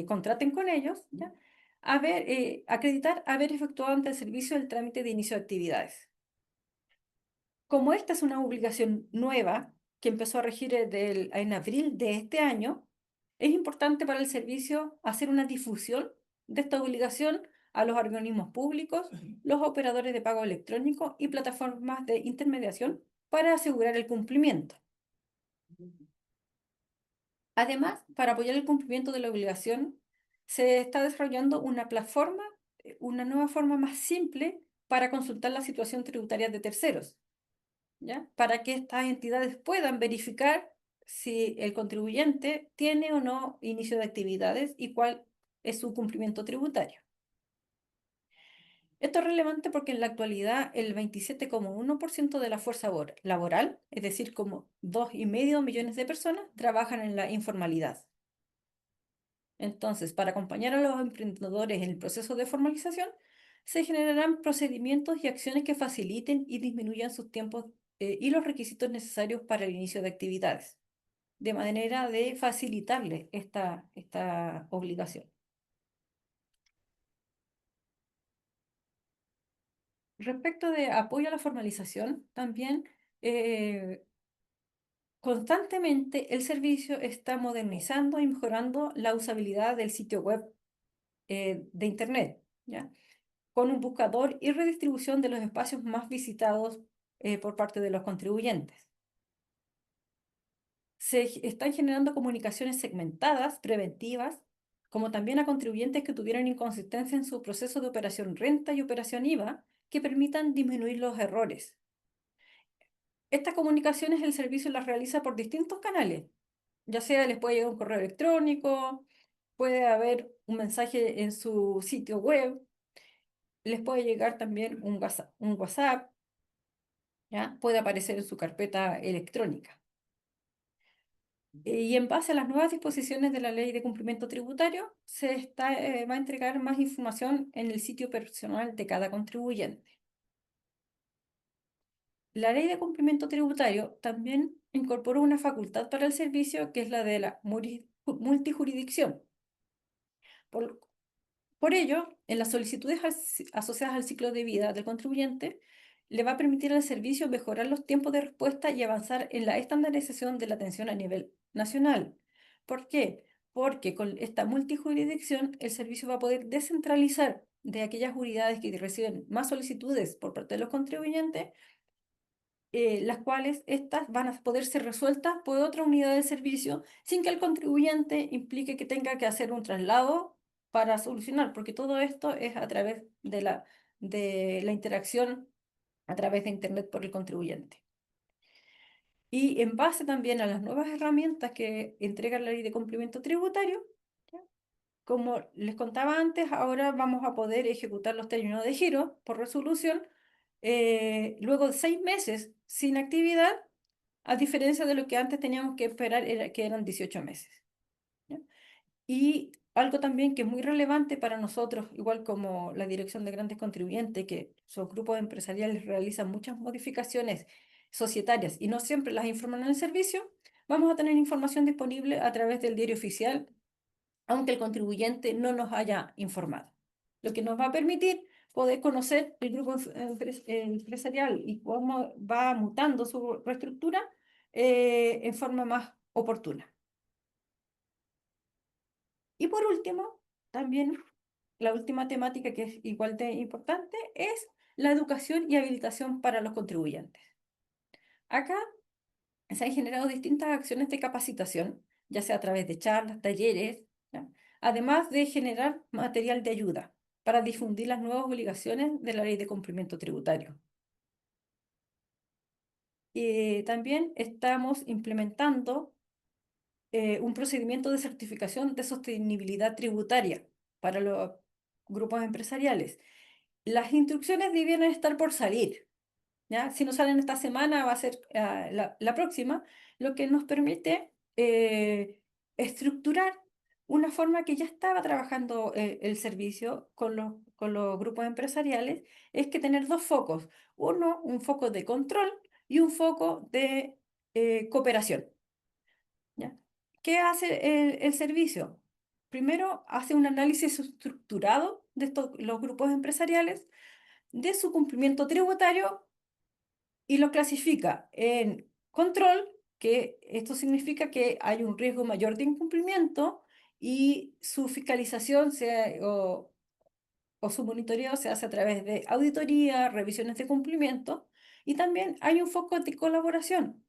contraten con ellos, ¿ya? Acreditar haber efectuado ante el servicio el trámite de inicio de actividades. Como esta es una obligación nueva que empezó a regir en abril de este año, es importante para el servicio hacer una difusión de esta obligación a los organismos públicos, los operadores de pago electrónico y plataformas de intermediación para asegurar el cumplimiento. Además, para apoyar el cumplimiento de la obligación, se está desarrollando una plataforma, una nueva forma más simple para consultar la situación tributaria de terceros, ¿ya? Para que estas entidades puedan verificar si el contribuyente tiene o no inicio de actividades y cuál es su cumplimiento tributario. Esto es relevante porque en la actualidad el 27,1% de la fuerza laboral, es decir, como 2,5 millones de personas, trabajan en la informalidad. Entonces, para acompañar a los emprendedores en el proceso de formalización, se generarán procedimientos y acciones que faciliten y disminuyan sus tiempos y los requisitos necesarios para el inicio de actividades, de manera de facilitarle esta obligación. Respecto de apoyo a la formalización, también constantemente el servicio está modernizando y mejorando la usabilidad del sitio web de Internet, ¿ya? Con un buscador y redistribución de los espacios más visitados por parte de los contribuyentes. Se están generando comunicaciones segmentadas, preventivas, como también a contribuyentes que tuvieran inconsistencia en su proceso de operación renta y operación IVA, que permitan disminuir los errores. Estas comunicaciones el servicio las realiza por distintos canales, ya sea les puede llegar un correo electrónico, puede haber un mensaje en su sitio web, les puede llegar también un WhatsApp, ¿ya? Puede aparecer en su carpeta electrónica. Y en base a las nuevas disposiciones de la Ley de Cumplimiento Tributario, va a entregar más información en el sitio personal de cada contribuyente. La Ley de Cumplimiento Tributario también incorporó una facultad para el servicio que es la de la multijurisdicción. Por ello, en las solicitudes asociadas al ciclo de vida del contribuyente, le va a permitir al servicio mejorar los tiempos de respuesta y avanzar en la estandarización de la atención a nivel nacional. ¿Por qué? Porque con esta multijurisdicción el servicio va a poder descentralizar de aquellas unidades que reciben más solicitudes por parte de los contribuyentes, las cuales estas van a poder ser resueltas por otra unidad del servicio sin que el contribuyente implique que tenga que hacer un traslado para solucionar, porque todo esto es a través de la interacción a través de Internet por el contribuyente. Y en base también a las nuevas herramientas que entrega la Ley de Cumplimiento Tributario, ¿ya? Como les contaba antes, ahora vamos a poder ejecutar los términos de giro por resolución luego de 6 meses sin actividad, a diferencia de lo que antes teníamos que esperar, que eran 18 meses. ¿Ya? Y algo también que es muy relevante para nosotros, igual como la Dirección de Grandes Contribuyentes, que sus grupos empresariales realizan muchas modificaciones societarias y no siempre las informan en el servicio, vamos a tener información disponible a través del diario oficial, aunque el contribuyente no nos haya informado. Lo que nos va a permitir poder conocer el grupo empresarial y cómo va mutando su reestructura en forma más oportuna. Y por último, también la última temática que es igual de importante es la educación y habilitación para los contribuyentes. Acá se han generado distintas acciones de capacitación, ya sea a través de charlas, talleres, ¿ya? Además de generar material de ayuda para difundir las nuevas obligaciones de la Ley de Cumplimiento Tributario. También estamos implementando un procedimiento de certificación de sostenibilidad tributaria para los grupos empresariales. Las instrucciones debieran estar por salir, ¿ya? Si no salen esta semana, va a ser la próxima, lo que nos permite estructurar una forma que ya estaba trabajando el servicio con los grupos empresariales, es que tener dos focos. Uno, un foco de control y un foco de cooperación. ¿Ya? ¿Qué hace el servicio? Primero, hace un análisis estructurado de los grupos empresariales, de su cumplimiento tributario y lo clasifica en control, que esto significa que hay un riesgo mayor de incumplimiento y su fiscalización o su monitoreo se hace a través de auditoría, revisiones de cumplimiento, y también hay un foco de colaboración,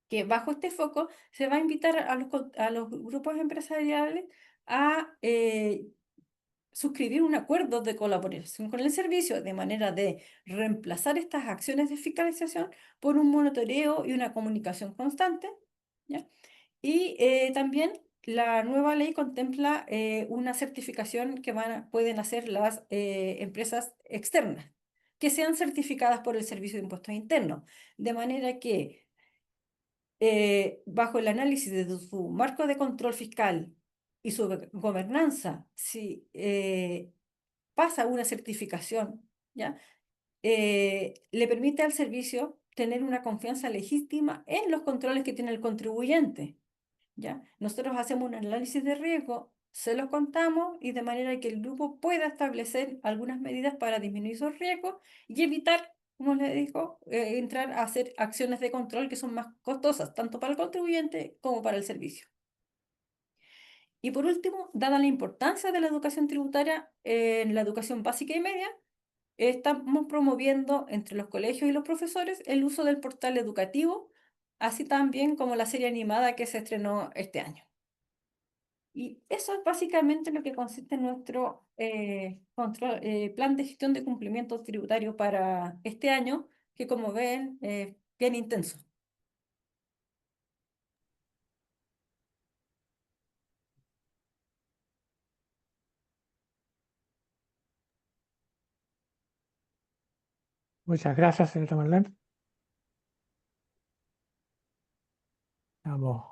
que bajo este foco se va a invitar a los grupos empresariales a suscribir un acuerdo de colaboración con el servicio de manera de reemplazar estas acciones de fiscalización por un monitoreo y una comunicación constante, ¿ya? Y también la nueva ley contempla una certificación que pueden hacer las empresas externas, que sean certificadas por el Servicio de Impuestos Internos, de manera que bajo el análisis de su marco de control fiscal y su gobernanza, si pasa una certificación, ¿ya? Le permite al servicio tener una confianza legítima en los controles que tiene el contribuyente, ¿ya? Nosotros hacemos un análisis de riesgo, se los contamos y de manera que el grupo pueda establecer algunas medidas para disminuir esos riesgos y evitar, como les digo, entrar a hacer acciones de control que son más costosas, tanto para el contribuyente como para el servicio. Y por último, dada la importancia de la educación tributaria en la educación básica y media, estamos promoviendo entre los colegios y los profesores el uso del portal educativo, así también como la serie animada que se estrenó este año. Y eso es básicamente lo que consiste en nuestro plan de gestión de cumplimiento tributario para este año, que como ven, bien intenso. Muchas gracias, señorita Marlene. estamos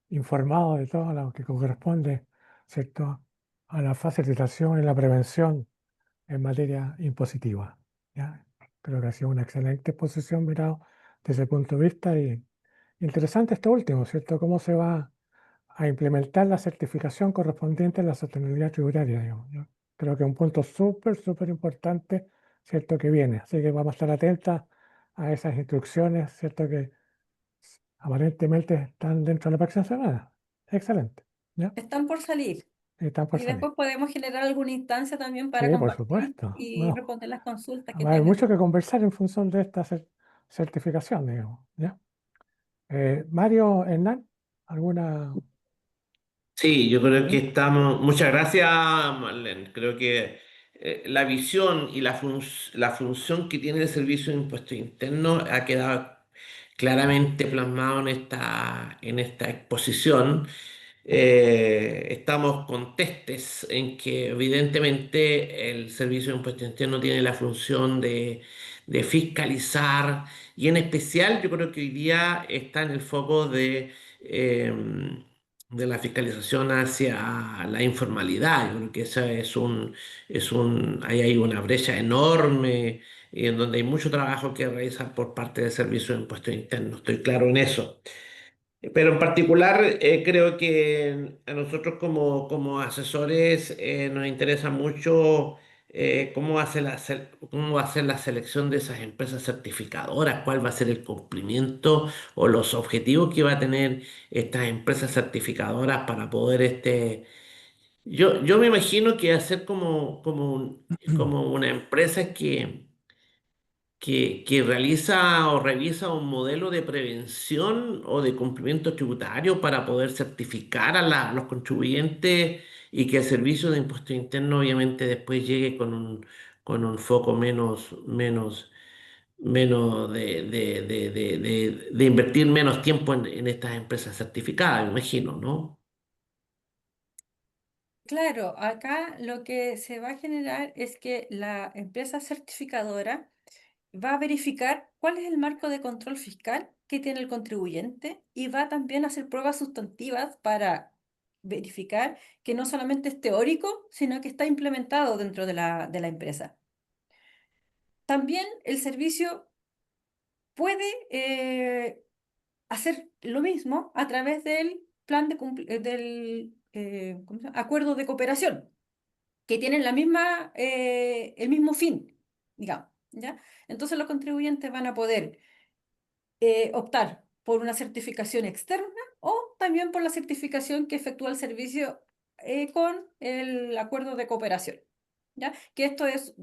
informados de todo lo que corresponde, ¿cierto?, a la facilitación y la prevención en materia impositiva. ¿Ya? Creo que ha sido una excelente exposición, mirado desde ese punto de vista. Y interesante esto último, ¿cierto? Cómo se va a implementar la certificación correspondiente a la sostenibilidad tributaria, digamos. Yo creo que es un punto súper importante, ¿cierto?, que viene. Así que vamos a estar atentos a esas instrucciones, ¿cierto?, que aparentemente están dentro de la próxima semana. Excelente. ¿Ya? Están por salir. Están por Y salir. después podemos generar alguna instancia también para Sí, por compartir supuesto. y Bueno, responder las consultas que va a haber mucho tengan. que conversar en función de esta certificación, digamos. ¿Ya? Mario Hernán, ¿alguna? Sí, yo creo que ¿Sí? estamos. Muchas gracias, Marlene. Creo que la visión y la función que tiene el Servicio de Impuestos Internos ha quedado claramente plasmado en esta exposición. Estamos contestes en que evidentemente el Servicio de Impuestos Internos tiene la función de fiscalizar y en especial yo creo que hoy día está en el foco de la fiscalización hacia la informalidad. Yo creo que esa ahí hay una brecha enorme y en donde hay mucho trabajo que realizar por parte del Servicio de Impuestos Internos. Estoy claro en eso. Pero en particular creo que a nosotros como asesores nos interesa mucho cómo va a ser la selección de esas empresas certificadoras, cuál va a ser el cumplimiento o los objetivos que va a tener estas empresas certificadoras para poder yo me imagino que hacer como una empresa que realiza o revisa un modelo de prevención o de cumplimiento tributario para poder certificar a los contribuyentes y que el servicio de impuesto interno obviamente después llegue con un foco menos de invertir menos tiempo en estas empresas certificadas, me imagino, ¿no? Claro, acá lo que se va a generar es que la empresa certificadora va a verificar cuál es el marco de control fiscal que tiene el contribuyente y va también a hacer pruebas sustantivas para verificar que no solamente es teórico, sino que está implementado dentro de la empresa. También el servicio puede hacer lo mismo a través del plan del ¿cómo se llama? Acuerdo de cooperación, que tienen el mismo fin, digamos, ¿ya? Entonces los contribuyentes van a poder optar por una certificación externa o también por la certificación que efectúa el servicio con el acuerdo de cooperación. ¿Ya? Que esto es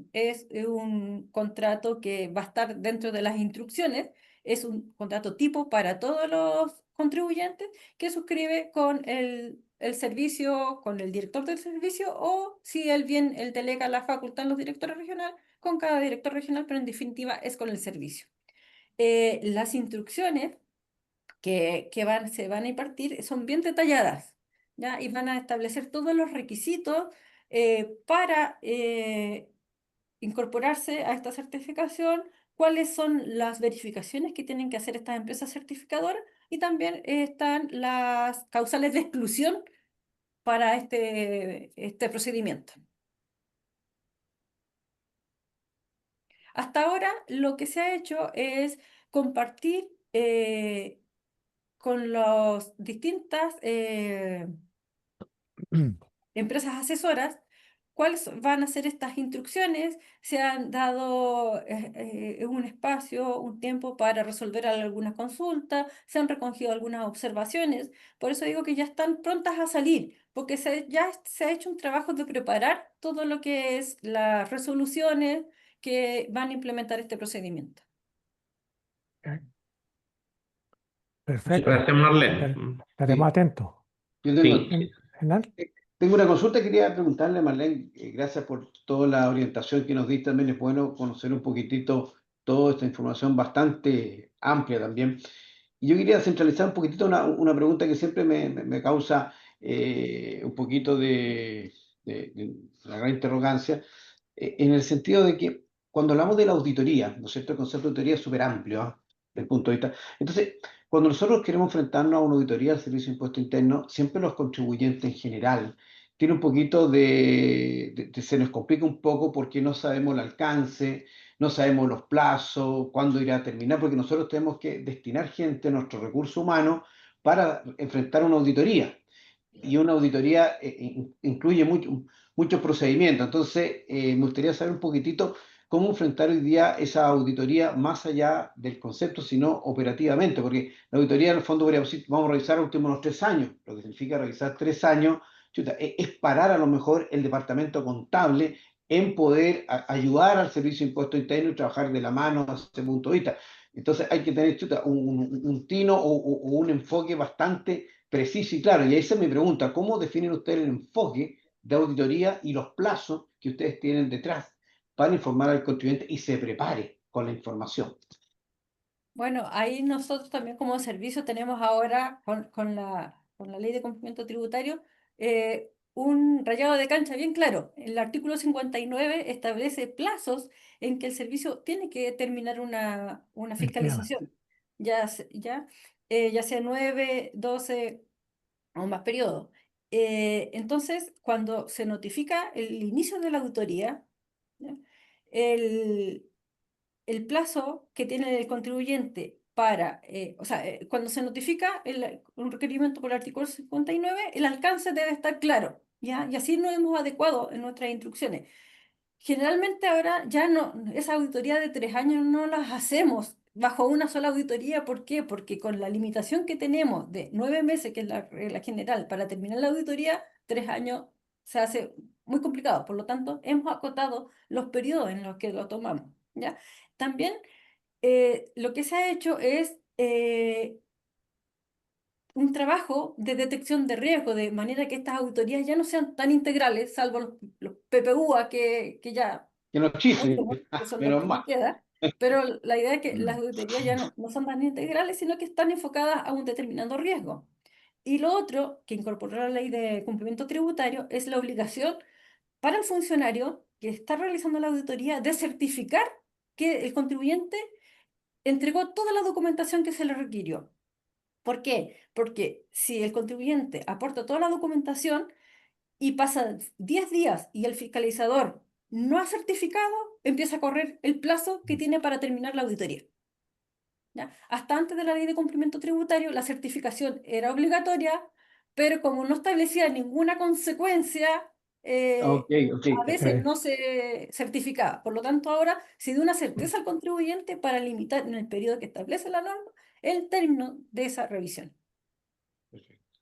un contrato que va a estar dentro de las instrucciones, es un contrato tipo para todos los contribuyentes que suscribe con el servicio, con el director del servicio o si él delega la facultad en los directores regionales, con cada director regional, pero en definitiva es con el servicio. Las instrucciones se van a impartir son bien detalladas, ¿ya? Y van a establecer todos los requisitos para incorporarse a esta certificación, cuáles son las verificaciones que tienen que hacer estas empresas certificadoras y también están las causales de exclusión para este procedimiento. Hasta ahora lo que se ha hecho es compartir con las distintas empresas asesoras cuáles van a ser estas instrucciones, se han dado un espacio, un tiempo para resolver algunas consultas, se han recogido algunas observaciones, por eso digo que ya están prontas a salir, porque ya se ha hecho un trabajo de preparar todo lo que es las resoluciones que van a implementar este procedimiento. Ok, Muchas perfecto. gracias, Marlene. Estaremos Sí, atentos. yo tengo, Sí. Hernán, tengo una consulta, quería preguntarle a Marlene, gracias por toda la orientación que nos diste, también es bueno conocer un poquitito toda esta información bastante amplia también. Y yo quería centralizar un poquitito una pregunta que siempre me causa un poquito de una gran interrogancia, en el sentido de que cuando hablamos de la auditoría, ¿no es cierto? El concepto de auditoría es súper amplio, ¿ah? Desde el punto de vista. Entonces, cuando nosotros queremos enfrentarnos a una auditoría del Servicio de Impuesto Interno, siempre los contribuyentes en general tienen un poquito se nos complica un poco porque no sabemos el alcance, no sabemos los plazos, cuándo irá a terminar, porque nosotros tenemos que destinar gente, nuestro recurso humano, para enfrentar una auditoría. Y una auditoría incluye muchos procedimientos. Entonces, me gustaría saber un poquitito cómo enfrentar hoy día esa auditoría más allá del concepto, sino operativamente, porque la auditoría en el fondo vamos a revisar los últimos 3 años, lo que significa revisar 3 años, chuta, es parar a lo mejor el departamento contable en poder ayudar al Servicio de Impuesto Interno y trabajar de la mano desde ese punto de vista. Entonces hay que tener, chuta, un tino o un enfoque bastante preciso y claro. Y ahí se me pregunta, ¿cómo definen ustedes el enfoque de auditoría y los plazos que ustedes tienen detrás para informar al contribuyente y se prepare con la información? Bueno, ahí nosotros también como servicio tenemos ahora con la ley de cumplimiento tributario un rayado de cancha bien claro. El artículo 59 establece plazos en que el servicio tiene que terminar una Efectivamente. fiscalización, ya sea 9, 12 o más periodos. Entonces, cuando se notifica el inicio de la auditoría, ¿ya? el, el plazo que tiene el contribuyente cuando se notifica un requerimiento por el artículo 59, el alcance debe estar claro, ¿ya? Y así nos hemos adecuado en nuestras instrucciones. Generalmente ahora ya no, esa auditoría de 3 años no las hacemos bajo una sola auditoría. ¿Por qué? Porque con la limitación que tenemos de 9 meses, que es la regla general, para terminar la auditoría, 3 años se hace muy complicado. Por lo tanto, hemos acotado los periodos en los que lo tomamos, ¿ya? También lo que se ha hecho es un trabajo de detección de riesgo, de manera que estas auditorías ya no sean tan integrales, salvo los PPUA que ya Que nos chifren, conocemos, que son los menos que nos mal. quedan, pero la idea es que las Mm. auditorías ya no son tan integrales, sino que están enfocadas a un determinado riesgo. Y lo otro que incorporó la ley de cumplimiento tributario es la obligación para el funcionario que está realizando la auditoría de certificar que el contribuyente entregó toda la documentación que se le requirió. ¿Por qué? Porque si el contribuyente aporta toda la documentación y pasan 10 días y el fiscalizador no ha certificado, empieza a correr el plazo que tiene para terminar la auditoría, ¿ya? Hasta antes de la ley de cumplimiento tributario, la certificación era obligatoria, pero como no establecía ninguna consecuencia, Ok, eh, ok, a veces Ok. no se certificaba. Por lo tanto, ahora se da una certeza al contribuyente para limitar en el periodo que establece la norma el término de esa revisión. perfecto.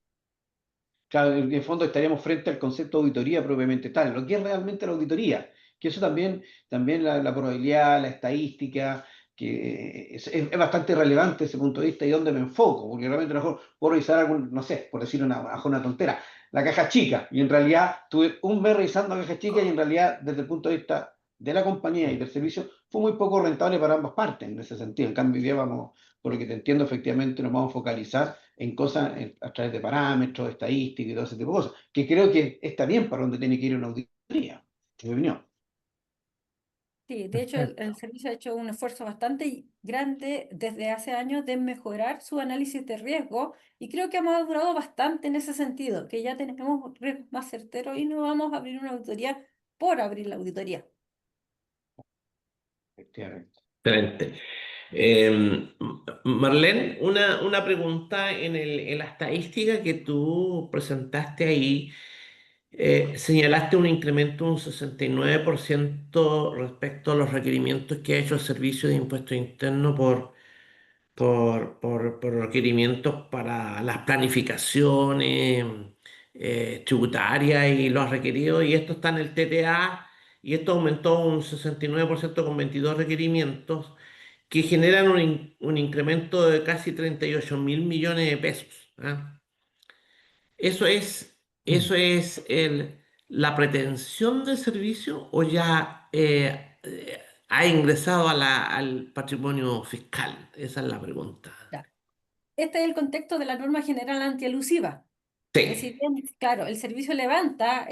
Claro, en el fondo estaríamos frente al concepto de auditoría propiamente tal, lo que es realmente la auditoría, que eso también la probabilidad, la estadística, que es bastante relevante ese punto de vista y dónde me enfoco, porque realmente a lo mejor puedo revisar algún, no sé, por decir una tontera, la caja chica, y en realidad tuve un mes revisando la caja chica y en realidad desde el punto de vista de la compañía y del servicio fue muy poco rentable para ambas partes en ese sentido. En cambio, hoy día vamos, por lo que te entiendo, efectivamente nos vamos a focalizar en cosas a través de parámetros, estadísticas y todo ese tipo de cosas, que creo que está bien para donde tiene que ir una auditoría, en mi opinión. Sí, de hecho el Perfecto. servicio ha hecho un esfuerzo bastante grande desde hace años de mejorar su análisis de riesgo y creo que ha madurado bastante en ese sentido, que ya tenemos riesgos más certeros y no vamos a abrir una auditoría por abrir la auditoría. Efectivamente. Excelente. Marlene, una pregunta en la estadística que tú presentaste ahí. Señalaste un incremento de un 69% respecto a los requerimientos que ha hecho el Servicio de Impuestos Internos por requerimientos para las planificaciones tributarias y los requeridos, y esto está en el TTA, y esto aumentó un 69% con 22 requerimientos que generan un incremento de casi 38.000 millones de pesos. ¿Ah? ¿Eso es, Mm. eso es la pretensión del servicio o ya ha ingresado al patrimonio fiscal? Esa es la pregunta. Ya. Este es el contexto de la norma general antielusiva. Que si Sí. bien, claro, el servicio levanta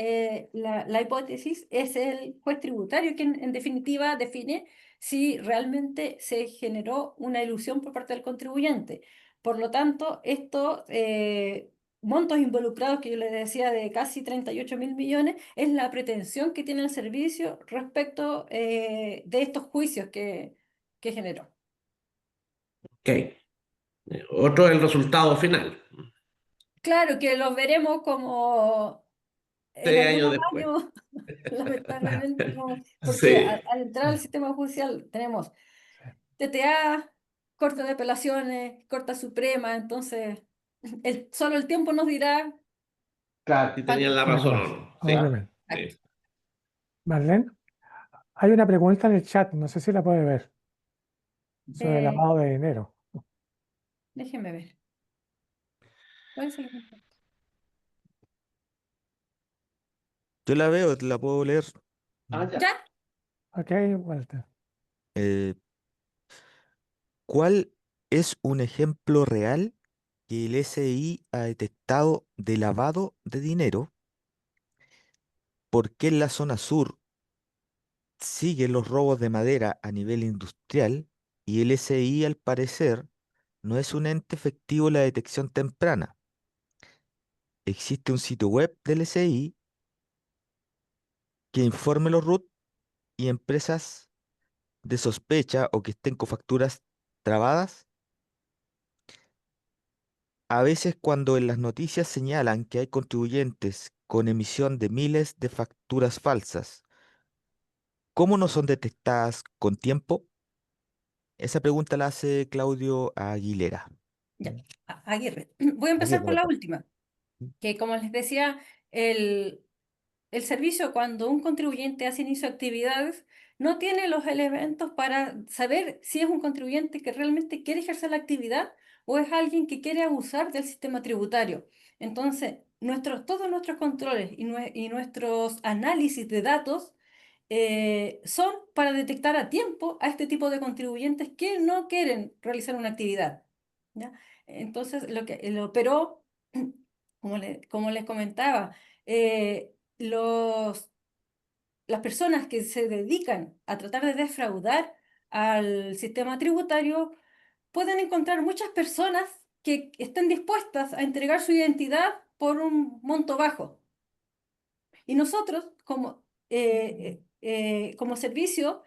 la hipótesis, es el juez tributario quien en definitiva define si realmente se generó una ilusión por parte del contribuyente. Por lo tanto, estos montos involucrados que yo les decía de casi 38.000 millones es la pretensión que tiene el servicio respecto de estos juicios que generó. Ok. Otro es el resultado final, Claro que los veremos como en 6 años algunos después. años, lamentablemente, porque Sí, al entrar al sistema judicial tenemos Sí. TTA, Corte de Apelaciones, Corte Suprema, entonces solo el tiempo nos dirá Claro. si cuánto tenían la Tal razón tiempo. o cual, no. Sí, obviamente. sí. Marlene, hay una pregunta en el chat, no sé si la puede ver, sobre el Eh, lavado de dinero. déjeme ver. ¿Cuál es el ejemplo? Yo la veo, la puedo leer. Ah, ya. ¿Ya? Ok, Walter. Eh, ¿Cuál es un ejemplo real que el SI ha detectado de lavado de dinero? ¿Por qué en la zona sur siguen los robos de madera a nivel industrial y el SI, al parecer, no es un ente efectivo en la detección temprana? ¿Existe un sitio web del SI que informe los RUT y empresas de sospecha o que estén con facturas trabadas? A veces cuando en las noticias señalan que hay contribuyentes con emisión de miles de facturas falsas, ¿cómo no son detectadas con tiempo? Esa pregunta la hace Claudio Aguilera. Ya. Aguirre. Voy a empezar Aguirre, por la perdón. última, que como les decía, el, el servicio, cuando un contribuyente hace inicio de actividades, no tiene los elementos para saber si es un contribuyente que realmente quiere ejercer la actividad o es alguien que quiere abusar del sistema tributario. Entonces, todos nuestros controles y nuestros análisis de datos son para detectar a tiempo a este tipo de contribuyentes que no quieren realizar una actividad. ¿Ya? Entonces, pero, como les comentaba, las personas que se dedican a tratar de defraudar al sistema tributario pueden encontrar muchas personas que estén dispuestas a entregar su identidad por un monto bajo. Y nosotros, como servicio,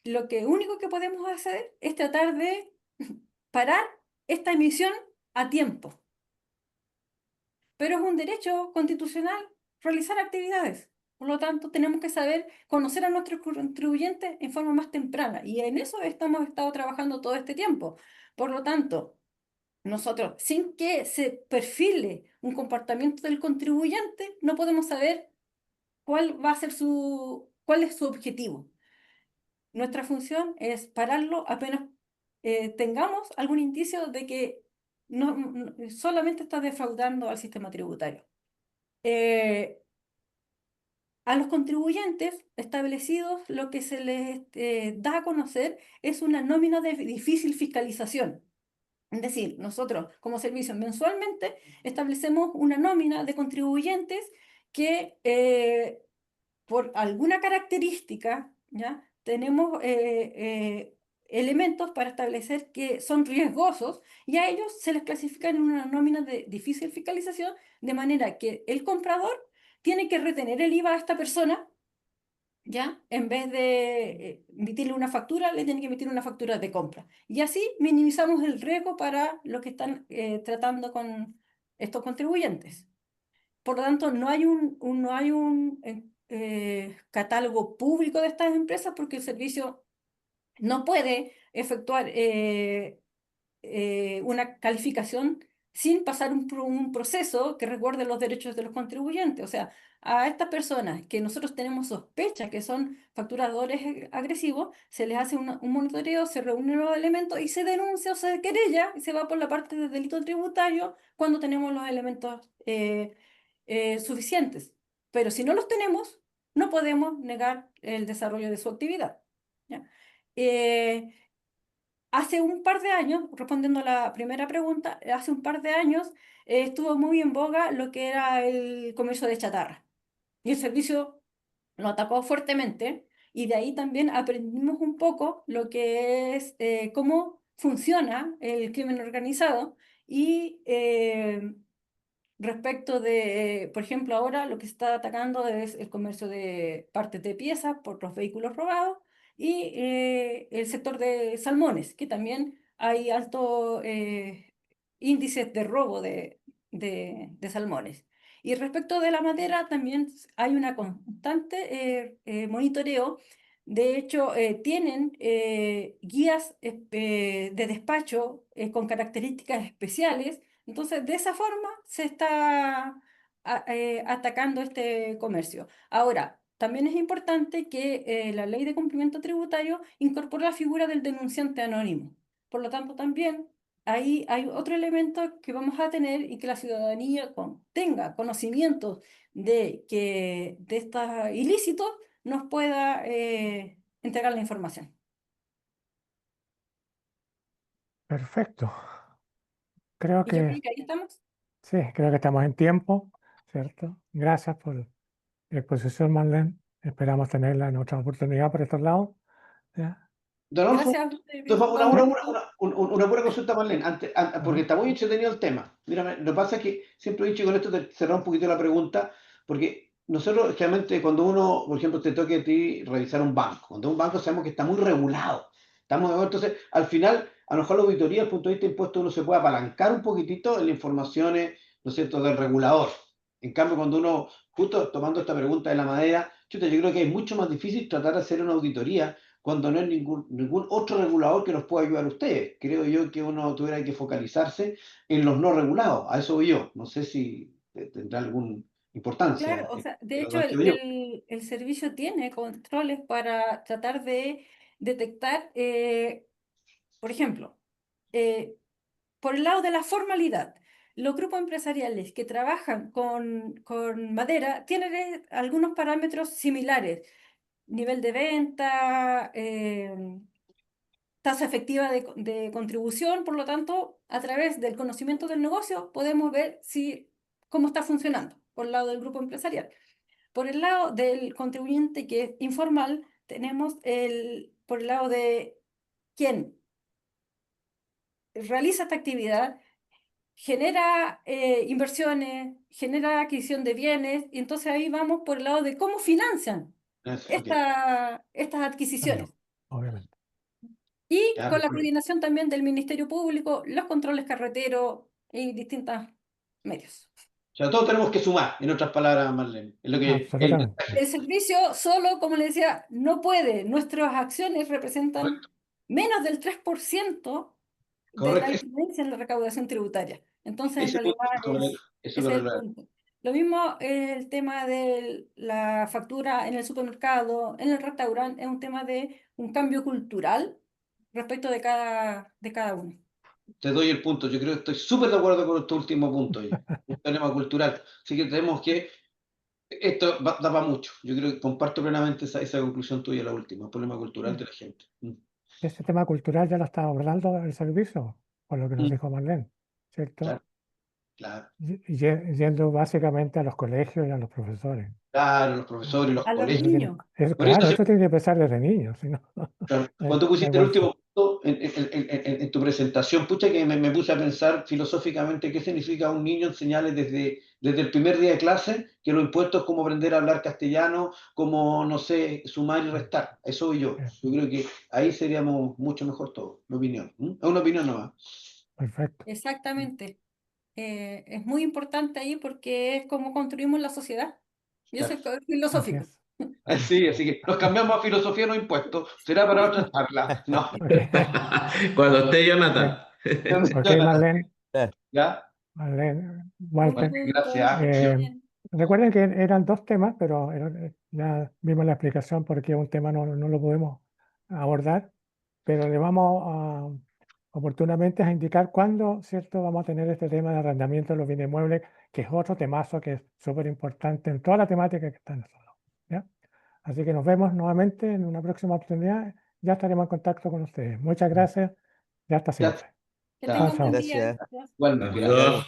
lo que único que podemos hacer es tratar de parar esta emisión a tiempo. Pero es un derecho constitucional realizar actividades. Por lo tanto, tenemos que saber conocer a nuestros contribuyentes en forma más temprana. Y en eso hemos estado trabajando todo este tiempo. Por lo tanto, nosotros, sin que se perfile un comportamiento del contribuyente, no podemos saber cuál es su objetivo. Nuestra función es pararlo apenas tengamos algún indicio de que solamente está defraudando al sistema tributario. Eh, a los contribuyentes establecidos lo que se les da a conocer es una nómina de difícil fiscalización. Es decir, nosotros como servicio mensualmente establecemos una nómina de contribuyentes que por alguna característica, ¿ya? Tenemos elementos para establecer que son riesgosos y a ellos se les clasifica en una nómina de difícil fiscalización, de manera que el comprador tiene que retener el IVA a esta persona, ¿ya? En vez de emitirle una factura, le tiene que emitir una factura de compra. Y así minimizamos el riesgo para los que están tratando con estos contribuyentes. Por lo tanto, no hay un catálogo público de estas empresas porque el servicio no puede efectuar una calificación sin pasar un proceso que resguarde los derechos de los contribuyentes. O sea, a estas personas que nosotros tenemos sospecha que son facturadores agresivos, se les hace un monitoreo, se reúnen los elementos y se denuncia o se querella y se va por la parte de delito tributario cuando tenemos los elementos suficientes. Pero si no los tenemos, no podemos negar el desarrollo de su actividad. ¿Ya? Eh, Hace un par de años, respondiendo a la primera pregunta, hace un par de años estuvo muy en boga lo que era el comercio de chatarra. Y el servicio lo atacó fuertemente y de ahí también aprendimos un poco lo que es cómo funciona el crimen organizado y respecto de, por ejemplo, ahora lo que se está atacando es el comercio de partes de piezas por los vehículos robados y el sector de salmones, que también hay altos índices de robo de salmones. Y respecto de la madera, también hay una constante monitoreo. De hecho, tienen guías de despacho con características especiales. Entonces, de esa forma se está atacando este comercio. Ahora, también es importante que la ley de cumplimiento tributario incorpore la figura del denunciante anónimo. Por lo tanto, también ahí hay otro elemento que vamos a tener y que la ciudadanía tenga conocimiento de que de estos ilícitos nos pueda entregar la información. Perfecto. Creo Y yo creo que que ahí estamos. sí, creo que estamos en tiempo, ¿cierto? Gracias por la exposición, Marlene. Esperamos tenerla en otra oportunidad por estos lados. ¿Ya? Don Adolfo, Gracias a ustedes, entonces, Pablo. una pura consulta, Marlene, porque Ajá. está muy entretenido el tema. Mira, lo que pasa es que siempre he dicho, y con esto te cerrar un poquito la pregunta, porque nosotros generalmente cuando uno, por ejemplo, te toque a ti revisar un banco, cuando un banco sabemos que está muy regulado, entonces al final, a lo mejor la auditoría, desde el punto de vista de impuestos, uno se puede apalancar un poquitito en las informaciones, ¿no es cierto?, del regulador. En cambio, cuando uno, justo tomando esta pregunta de la madera, chuta, yo creo que es mucho más difícil tratar de hacer una auditoría cuando no hay ningún otro regulador que nos pueda ayudar a ustedes. Creo yo que uno tuviera que focalizarse en los no regulados. A eso voy yo. No sé si tendrá alguna importancia. Claro, o sea, de hecho Pero creo yo. el servicio tiene controles para tratar de detectar, por ejemplo, eh, por el lado de la formalidad, los grupos empresariales que trabajan con madera tienen algunos parámetros similares, nivel de venta, tasa efectiva de contribución, por lo tanto, a través del conocimiento del negocio podemos ver cómo está funcionando por el lado del grupo empresarial. Por el lado del contribuyente que es informal, tenemos por el lado de quien realiza esta actividad, genera inversiones, genera adquisición de bienes, y entonces ahí vamos por el lado de cómo financian Ok. estas adquisiciones. También, obviamente. Y Ya, con la perfecto. coordinación también del Ministerio Público, los controles carreteros y distintos medios. O sea, todos tenemos que sumar, en otras palabras, Marlene. Es lo que Absolutamente. El servicio solo, como le decía, no puede. Nuestras acciones representan menos del 3% de la correcto. incidencia en la recaudación tributaria. Entonces, en Ese realidad, punto es ese súper es el relevante. punto. Lo mismo el tema de la factura en el supermercado, en el restaurante, es un tema de un cambio cultural respecto de cada uno. Te doy el punto. Yo creo que estoy súper de acuerdo con tu último punto. Un problema cultural. Así que tenemos que esto da para mucho. Yo creo que comparto plenamente esa conclusión tuya, la última, el problema cultural de la gente. Ese tema cultural ya lo está abordando el servicio, por lo que nos dijo Marlene, ¿cierto? Claro, Yendo básicamente a los colegios y a los profesores. claro, los profesores y los A los colegios. niños. Por eso, Claro, eso tiene que empezar desde niños, si no, claro, no cuando hay pusiste el buen fin. último punto en tu presentación, pucha que me puse a pensar filosóficamente qué significa un niño enseñarle desde el primer día de clase que los impuestos es como aprender a hablar castellano, como, no sé, sumar y restar. Eso soy yo. Yo creo que ahí seríamos mucho mejor todos, mi opinión. Es una opinión nomás. Perfecto. Exactamente. Es muy importante ahí porque es como construimos la sociedad. Y eso Claro. es Así filosófico. es. Sí, así que nos cambiamos a filosofía no impuestos. Será para otra charla. No. Ok, Cuando esté Jonathan. ok, Marlene, ¿Ya? Un Walter. gusto. Gracias. Eh, Bien. recuerden que eran dos temas, pero ya vimos la explicación porque un tema no lo podemos abordar, pero le vamos oportunamente a indicar cuándo, ¿cierto? Vamos a tener este tema de arrendamiento de los bienes muebles, que es otro temazo que es súper importante en toda la temática que está en el salón, ¿ya? Así que nos vemos nuevamente en una próxima oportunidad. Ya estaremos en contacto con ustedes. Muchas gracias y hasta Ya. siempre. Que Chao. tengan buen Gracias. día. Igualmente. Adiós.